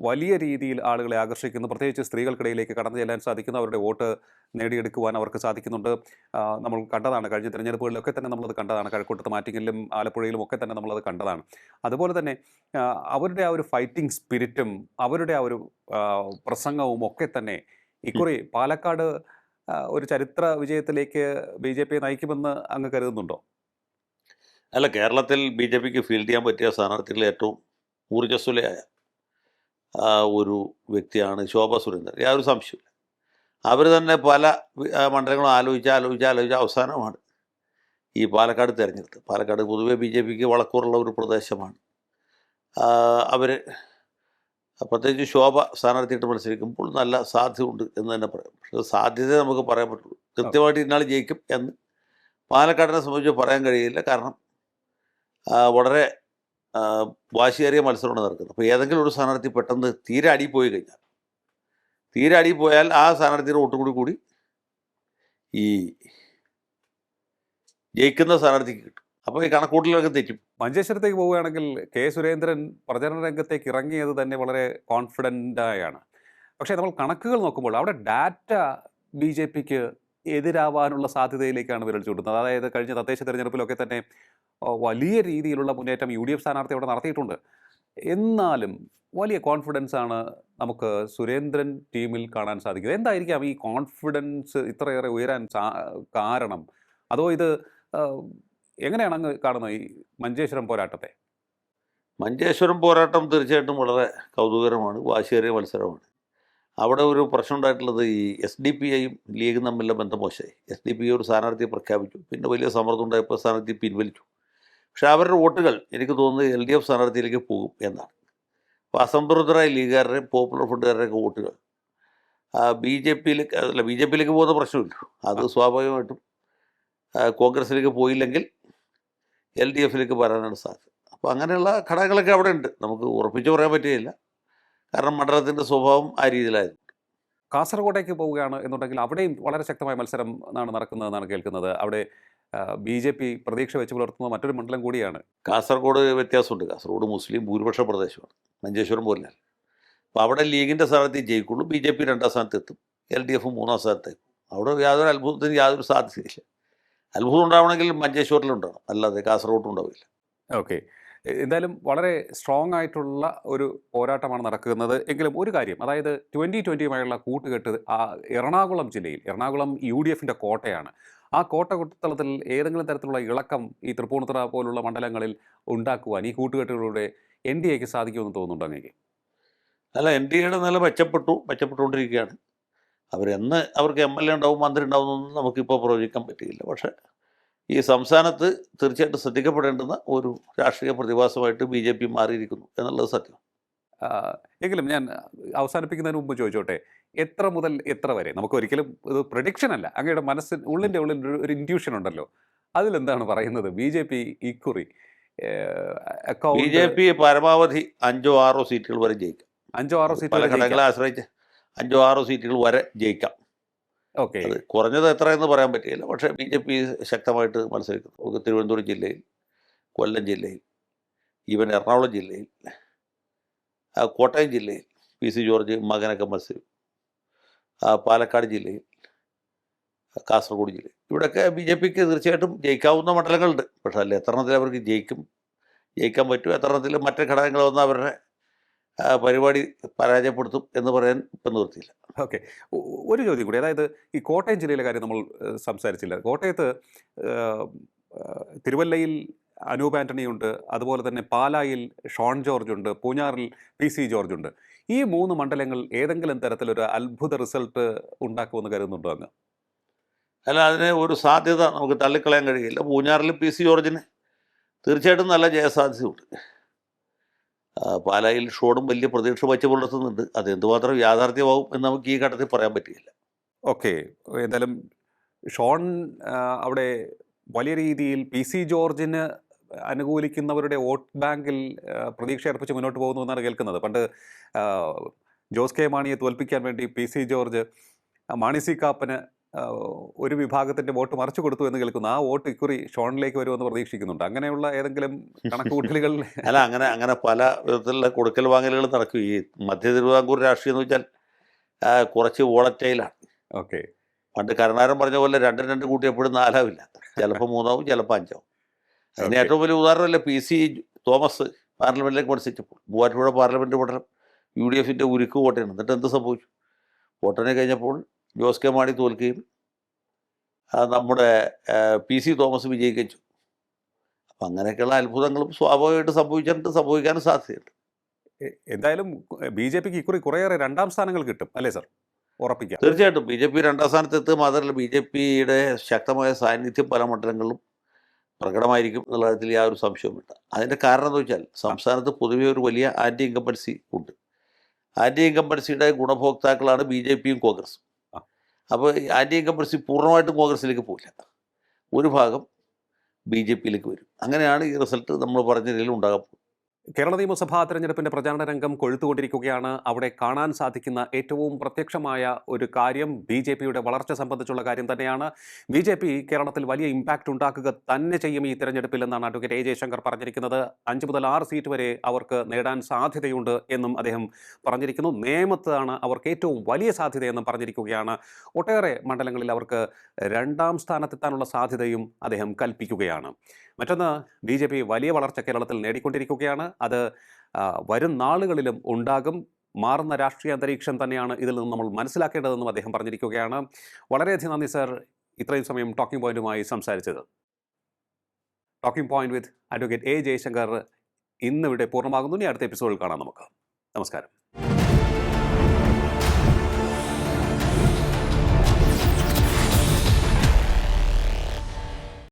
വലിയ രീതിയിൽ ആളുകളെ ആകർഷിക്കുന്നു, പ്രത്യേകിച്ച് സ്ത്രീകൾക്കിടയിലേക്ക് കടന്നു ചെല്ലാൻ സാധിക്കുന്നു, അവരുടെ വോട്ട് നേടിയെടുക്കുവാൻ അവർക്ക് സാധിക്കുന്നുണ്ട്. നമ്മൾ കണ്ടതാണ്, കഴിഞ്ഞ തിരഞ്ഞെടുപ്പുകളിലൊക്കെ തന്നെ നമ്മളത് കണ്ടതാണ്. കഴക്കൂട്ടത്ത് മാറ്റിങ്ങിലും ആലപ്പുഴയിലും ഒക്കെ തന്നെ നമ്മളത് കണ്ടതാണ്. അതുപോലെ തന്നെ അവരുടെ ആ ഒരു ഫൈറ്റിംഗ് സ്പിരിറ്റും അവരുടെ ആ ഒരു പ്രസംഗവും ഒക്കെ തന്നെ ഇക്കുറി പാലക്കാട് ഒരു ചരിത്ര വിജയത്തിലേക്ക് ബി ജെ പിയെ നയിക്കുമെന്ന് അങ്ങ് കരുതുന്നുണ്ടോ? അല്ല, കേരളത്തിൽ ബി ജെ പിക്ക് ഫീൽഡ് ചെയ്യാൻ പറ്റിയ സ്ഥാനാർത്ഥികളിൽ ഏറ്റവും ഊർജ്ജസ്വലയായ ഒരു വ്യക്തിയാണ് ശോഭാ സുരേന്ദ്രൻ. യാതൊരു സംശയമില്ല. അവർ തന്നെ പല മണ്ഡലങ്ങളും ആലോചിച്ച് അവസാനമാണ് ഈ പാലക്കാട് തിരഞ്ഞെടുത്തത്. പാലക്കാട് പൊതുവെ ബി ജെ പിക്ക് വളക്കൂറുള്ള ഒരു പ്രദേശമാണ്. അവർ പ്രത്യേകിച്ച് ശോഭ സ്ഥാനാർത്ഥിയായിട്ട് മത്സരിക്കുമ്പോൾ നല്ല സാധ്യതയുണ്ട് എന്ന് തന്നെ പറയാം. പക്ഷേ സാധ്യത നമുക്ക് പറയാൻ പറ്റുള്ളൂ. കൃത്യമായിട്ട് ഇന്നാൾ ജയിക്കും എന്ന് പാലക്കാടിനെ സംബന്ധിച്ച് പറയാൻ കഴിയില്ല. കാരണം വളരെ വാശിയേറിയ മത്സരമാണ് നടക്കുന്നത്. അപ്പോൾ ഏതെങ്കിലും ഒരു സ്ഥാനാർത്ഥി പെട്ടെന്ന് തീരെ അടിയിൽ പോയാൽ ആ സ്ഥാനാർത്ഥിയുടെ വോട്ട് കൂടി ഈ ജയിക്കുന്ന സ്ഥാനാർത്ഥിക്ക് കിട്ടും. അപ്പോൾ ഈ കണക്കൂട്ടലൊക്കെ തെറ്റും. മഞ്ചേശ്വരത്തേക്ക് പോവുകയാണെങ്കിൽ കെ സുരേന്ദ്രൻ പ്രചരണ രംഗത്തേക്ക് ഇറങ്ങിയത് തന്നെ വളരെ കോൺഫിഡൻ്റായാണ്. പക്ഷേ നമ്മൾ കണക്കുകൾ നോക്കുമ്പോൾ അവിടെ ഡാറ്റ ബി ജെ പിക്ക് എതിരാവാനുള്ള സാധ്യതയിലേക്കാണ് വിരൽ ചൂണ്ടുന്നത്. അതായത് കഴിഞ്ഞ തദ്ദേശ തെരഞ്ഞെടുപ്പിലൊക്കെ തന്നെ വലിയ രീതിയിലുള്ള മുന്നേറ്റം യു ഡി എഫ് സ്ഥാനാർത്ഥി അവിടെ നടത്തിയിട്ടുണ്ട്. എന്നാലും വലിയ കോൺഫിഡൻസ് ആണ് നമുക്ക് സുരേന്ദ്രൻ ടീമിൽ കാണാൻ സാധിക്കുന്നത്. എന്തായിരിക്കാം ഈ കോൺഫിഡൻസ് ഇത്രയേറെ ഉയരാൻ കാരണം? അതോ ഇത് എങ്ങനെയാണ് അങ്ങ് കാണുന്നത് ഈ മഞ്ചേശ്വരം പോരാട്ടത്തെ? മഞ്ചേശ്വരം പോരാട്ടം തീർച്ചയായിട്ടും വളരെ കൗതുകരമാണ്, വാശിയേറിയ മത്സരമാണ്. അവിടെ ഒരു പ്രശ്നം ഉണ്ടായിട്ടുള്ളത് ഈ എസ് ഡി പി ഐയും ലീഗും തമ്മിലുള്ള ബന്ധം മോശമായി. എസ് ഡി പി ഐ ഒരു സ്ഥാനാർത്ഥിയെ പ്രഖ്യാപിച്ചു, പിന്നെ വലിയ സമ്മർദ്ദം ഉണ്ടായപ്പോൾ സ്ഥാനാർത്ഥി പിൻവലിച്ചു. പക്ഷേ അവരുടെ വോട്ടുകൾ എനിക്ക് തോന്നുന്നത് എൽ ഡി എഫ് സ്ഥാനാർത്ഥിയിലേക്ക് പോകും എന്നാണ്. അപ്പോൾ അസംതൃപ്തരായ ലീഗുകാരുടെയും പോപ്പുലർ ഫ്രണ്ടുകാരുടെയൊക്കെ വോട്ടുകൾ ബി ജെ പിയിലേക്ക് പോകുന്ന പ്രശ്നമില്ല. അത് സ്വാഭാവികമായിട്ടും കോൺഗ്രസിലേക്ക് പോയില്ലെങ്കിൽ എൽ ഡി എഫിലേക്ക് വരാനാണ് സാധ്യത. അപ്പോൾ അങ്ങനെയുള്ള ഘടകങ്ങളൊക്കെ അവിടെ ഉണ്ട്. നമുക്ക് ഉറപ്പിച്ച് പറയാൻ പറ്റുകയില്ല, കാരണം മണ്ഡലത്തിൻ്റെ സ്വഭാവം ആ രീതിയിലായിരുന്നു. കാസർഗോഡേക്ക് പോവുകയാണ് എന്നുണ്ടെങ്കിൽ അവിടെയും വളരെ ശക്തമായ മത്സരം നടക്കുന്നതെന്നാണ് കേൾക്കുന്നത്. അവിടെ ബി ജെ പി പ്രതീക്ഷ വെച്ച് പുലർത്തുന്ന മറ്റൊരു മണ്ഡലം കൂടിയാണ്. കാസർഗോഡ് വ്യത്യാസമുണ്ട്. കാസർഗോഡ് മുസ്ലിം ഭൂരിപക്ഷ പ്രദേശമാണ്, മഞ്ചേശ്വരം പോലെയല്ല. അപ്പോൾ അവിടെ ലീഗിൻ്റെ സ്ഥാനത്ത് ജയിക്കുള്ളൂ, ബി ജെ പി 2ാം സ്ഥാനത്തെത്തും, എൽ ഡി എഫ് 3ാം സ്ഥാനത്തേക്കും. അവിടെ യാതൊരു അത്ഭുതത്തിന് യാതൊരു സാധ്യതയില്ല. അത്ഭുതം ഉണ്ടാവണമെങ്കിൽ മഞ്ചേശ്വരത്തിലുണ്ടാവണം, അല്ലാതെ കാസർഗോഡുണ്ടാവില്ല. ഓക്കെ, എന്തായാലും വളരെ സ്ട്രോങ് ആയിട്ടുള്ള ഒരു പോരാട്ടമാണ് നടക്കുന്നത്. എങ്കിലും ഒരു കാര്യം, അതായത് 2020 കൂട്ടുകെട്ട് എറണാകുളം ജില്ലയിൽ, എറണാകുളം യു ഡി എഫിൻ്റെ കോട്ടയാണ്. ആ കോട്ടകുത്തളത്തിൽ ഏതെങ്കിലും തരത്തിലുള്ള ഇളക്കം ഈ തൃപ്പൂണിത്തുറ പോലുള്ള മണ്ഡലങ്ങളിൽ ഉണ്ടാക്കുവാൻ ഈ കൂട്ടുകെട്ടുകളിലൂടെ എൻ ഡി എക്ക് സാധിക്കുമെന്ന് തോന്നുന്നുണ്ടോ അങ്ങേക്ക്? അല്ല, എൻ ഡി എയുടെ നില മെച്ചപ്പെട്ടുകൊണ്ടിരിക്കുകയാണ്. അവരെന്ന് അവർക്ക് എം എൽ എ ഉണ്ടാവും, മന്ത്രി ഉണ്ടാവുമെന്നൊന്നും നമുക്കിപ്പോൾ പ്രവചിക്കാൻ പറ്റില്ല. പക്ഷേ ഈ സംസ്ഥാനത്ത് തീർച്ചയായിട്ടും ശ്രദ്ധിക്കപ്പെടേണ്ടുന്ന ഒരു രാഷ്ട്രീയ പ്രതിഭാസമായിട്ട് ബി ജെ പി മാറിയിരിക്കുന്നു എന്നുള്ളത് സത്യം. എങ്കിലും ഞാൻ അവസാനിപ്പിക്കുന്നതിന് മുമ്പ് ചോദിച്ചോട്ടെ, എത്ര മുതൽ എത്ര വരെ? നമുക്ക് ഒരിക്കലും ഇത് പ്രഡിക്ഷൻ അല്ല, അങ്ങയുടെ മനസ്സിൽ ഉള്ളിൻ്റെ ഉള്ളിൽ ഒരു ഇൻറ്റ്യൂഷൻ ഉണ്ടല്ലോ, അതിലെന്താണ് പറയുന്നത്? ബി ജെ പി ഇക്കുറി ബി അക്കൗണ്ട് ജെ പി പരമാവധി 5-6 സീറ്റുകൾ വരെ ജയിക്കാം. 5-6 സീറ്റ് പല വരെ ജയിക്കാം. ഘടകങ്ങളെ ആശ്രയിച്ച് 5-6 സീറ്റുകൾ വരെ ജയിക്കാം. ഓക്കെ, അത് കുറഞ്ഞത് എത്രയെന്ന് പറയാൻ പറ്റില്ല. പക്ഷേ ബി ജെ പി ശക്തമായിട്ട് മത്സരിക്കുന്നു. നമുക്ക് തിരുവനന്തപുരം ജില്ലയിൽ, കൊല്ലം ജില്ലയിൽ, ഈവൻ എറണാകുളം ജില്ലയിൽ, കോട്ടയം ജില്ലയിൽ പി സി ജോർജ് മകനൊക്കെ മത്സരിക്കും. പാലക്കാട് ജില്ലയിൽ, കാസർഗോഡ് ജില്ലയിൽ, ഇവിടെയൊക്കെ ബി ജെ പിക്ക് തീർച്ചയായിട്ടും ജയിക്കാവുന്ന മണ്ഡലങ്ങളുണ്ട്. പക്ഷേ അല്ല എത്രണ്ണത്തിൽ അവർക്ക് ജയിക്കാൻ പറ്റും, എത്രണ്ണത്തിൽ മറ്റ് ഘടകങ്ങൾ വന്ന് അവരുടെ പരിപാടി പരാജയപ്പെടുത്തും എന്ന് പറയാൻ ഇപ്പം നിർത്തിയില്ല. ഓക്കെ. ഒരു ചോദ്യം കൂടി, അതായത് ഈ കോട്ടയം ജില്ലയിലെ കാര്യം നമ്മൾ സംസാരിച്ചില്ല. കോട്ടയത്ത് തിരുവല്ലയിൽ അനൂപ് ആൻ്റണി ഉണ്ട്, അതുപോലെ തന്നെ പാലായിൽ ഷോൺ ജോർജ് ഉണ്ട്, പൂഞ്ഞാറിൽ പി സി ജോർജ് ഉണ്ട്. ഈ 3 മണ്ഡലങ്ങൾ ഏതെങ്കിലും തരത്തിലൊരു അത്ഭുത റിസൾട്ട് ഉണ്ടാക്കുമെന്ന് കരുതുന്നുണ്ടോ അങ്ങ്? അല്ല, അതിന് ഒരു സാധ്യത നമുക്ക് തള്ളിക്കളയാൻ കഴിയില്ല. പൂഞ്ഞാറിൽ പി സി ജോർജിന് തീർച്ചയായിട്ടും നല്ല ജയസാധ്യതയുണ്ട്. പാലായിൽ ഷോണും വലിയ പ്രതീക്ഷ വച്ച് പുലർത്തുന്നുണ്ട്. അത് എന്തുമാത്രം യാഥാർത്ഥ്യമാവും എന്ന് നമുക്ക് ഈ ഘട്ടത്തിൽ പറയാൻ പറ്റില്ല. ഓക്കെ, എന്തായാലും ഷോൺ അവിടെ വലിയ രീതിയിൽ പി സി ജോർജിന് അനുകൂലിക്കുന്നവരുടെ വോട്ട് ബാങ്കിൽ പ്രതീക്ഷ അർപ്പിച്ച് മുന്നോട്ട് പോകുന്നു എന്നാണ് കേൾക്കുന്നത്. പണ്ട് ജോസ് കെ മാണിയെ തോൽപ്പിക്കാൻ വേണ്ടി P C George Mani C കാപ്പന് ഒരു വിഭാഗത്തിൻ്റെ വോട്ട് മറിച്ചു കൊടുത്തു എന്ന് കേൾക്കുന്നു. ആ വോട്ട് ഇക്കുറി ഷോണിലേക്ക് വരുമെന്ന് പ്രതീക്ഷിക്കുന്നുണ്ട്. അങ്ങനെയുള്ള ഏതെങ്കിലും കണക്കുകൂട്ടലുകൾ? അല്ല, അങ്ങനെ പല വിധത്തിലുള്ള കൊടുക്കൽ വാങ്ങലുകൾ നടക്കും. ഈ മധ്യ തിരുവിതാംകൂർ രാഷ്ട്രീയം എന്ന് വെച്ചാൽ കുറച്ച് വോളറ്റൈലാണ്. ഓക്കെ, പണ്ട് കരുണാകരൻ പറഞ്ഞ പോലെ 2 കൂട്ടിയപ്പോഴും 4 ആവില്ല, ചിലപ്പോൾ 3 ആവും, ചിലപ്പോൾ 5 ആവും. അതിന് ഏറ്റവും വലിയ ഉദാഹരണമല്ലേ പി സി തോമസ് പാർലമെൻറ്റിലേക്ക് മത്സരിച്ചപ്പോൾ. മൂവാറ്റുപുഴ പാർലമെൻറ്റ് മണ്ഡലം യു ഡി എഫിൻ്റെ ഉരുക്ക് വോട്ടാണ്. എന്നിട്ട് എന്ത് സംഭവിച്ചു? വോട്ടെണ്ണി കഴിഞ്ഞപ്പോൾ ജോസ് കെ മാണി തോൽക്കുകയും നമ്മുടെ പി സി തോമസ് വിജയിക്കുകയും ചെയ്തു. അപ്പം അങ്ങനെയൊക്കെയുള്ള അത്ഭുതങ്ങളും സ്വാഭാവികമായിട്ട് സംഭവിക്കാനും സാധ്യതയുണ്ട്. എന്തായാലും ബി ജെ പിക്ക് ഇക്കുറി കുറേയേറെ 2ാം സ്ഥാനങ്ങൾ കിട്ടും അല്ലേ സർ? ഉറപ്പിക്കാം. തീർച്ചയായിട്ടും ബി ജെ പി 2ാം സ്ഥാനത്തെത്തുക മാത്രമല്ല, ബി ജെ പിയുടെ ശക്തമായ സാന്നിധ്യം പല മണ്ഡലങ്ങളിലും പ്രകടമായിരിക്കും എന്നുള്ള കാര്യത്തിൽ യാതൊരു സംശയവുമില്ല. അതിൻ്റെ കാരണം എന്ന് വെച്ചാൽ സംസ്ഥാനത്ത് പൊതുവെ ഒരു വലിയ ആൻറ്റി ഇൻകംബൻസി ഉണ്ട്. ആൻറ്റി ഇൻകംബൻസിയുടെ ഗുണഭോക്താക്കളാണ് ബി ജെ പിയും കോൺഗ്രസും. അപ്പോൾ ആൻറ്റി ഇൻകംബൻസി പൂർണ്ണമായിട്ടും കോൺഗ്രസിലേക്ക് പോകില്ല, ഒരു ഭാഗം ബി ജെ പിയിലേക്ക് വരും. അങ്ങനെയാണ് ഈ റിസൾട്ട് നമ്മൾ പറഞ്ഞ രീതിയിൽ ഉണ്ടാകാൻ പോകുന്നത്. കേരള നിയമസഭാ തെരഞ്ഞെടുപ്പിന്റെ പ്രചാരണ രംഗം കൊഴുത്തുകൊണ്ടിരിക്കുകയാണ്. അവിടെ കാണാൻ സാധിക്കുന്ന ഏറ്റവും പ്രത്യക്ഷമായ ഒരു കാര്യം ബി ജെ പിയുടെ വളർച്ച സംബന്ധിച്ചുള്ള കാര്യം തന്നെയാണ്. ബി ജെ പി കേരളത്തിൽ വലിയ ഇമ്പാക്റ്റ് ഉണ്ടാക്കുക തന്നെ ചെയ്യും ഈ തെരഞ്ഞെടുപ്പിൽ എന്നാണ് അഡ്വക്കേറ്റ് എ ജയശങ്കർ പറഞ്ഞിരിക്കുന്നത്. 5 മുതൽ 6 സീറ്റ് വരെ അവർക്ക് നേടാൻ സാധ്യതയുണ്ട് എന്നും അദ്ദേഹം പറഞ്ഞിരിക്കുന്നു. നേമത്താണ് അവർക്ക് ഏറ്റവും വലിയ സാധ്യതയെന്നും പറഞ്ഞിരിക്കുകയാണ്. ഒട്ടേറെ മണ്ഡലങ്ങളിൽ അവർക്ക് 2ാം സ്ഥാനത്തെത്താനുള്ള സാധ്യതയും അദ്ദേഹം കൽപ്പിക്കുകയാണ്. മറ്റൊന്ന്, ബി ജെ പി വലിയ വളർച്ച കേരളത്തിൽ നേടിക്കൊണ്ടിരിക്കുകയാണ്. അത് വരും നാളുകളിലും ഉണ്ടാകും. മാറുന്ന രാഷ്ട്രീയ അന്തരീക്ഷം തന്നെയാണ് ഇതിൽ നിന്ന് നമ്മൾ മനസ്സിലാക്കേണ്ടതെന്നും അദ്ദേഹം പറഞ്ഞിരിക്കുകയാണ്. വളരെയധികം നന്ദി സർ, ഇത്രയും സമയം ടോക്കിംഗ് പോയിന്റുമായി സംസാരിച്ചത്. Talking point with advocate A Jaishankar ഇന്നിവിടെ പൂർണ്ണമാകുന്നു. ഇനി അടുത്ത എപ്പിസോഡിൽ കാണാം നമുക്ക്. നമസ്കാരം.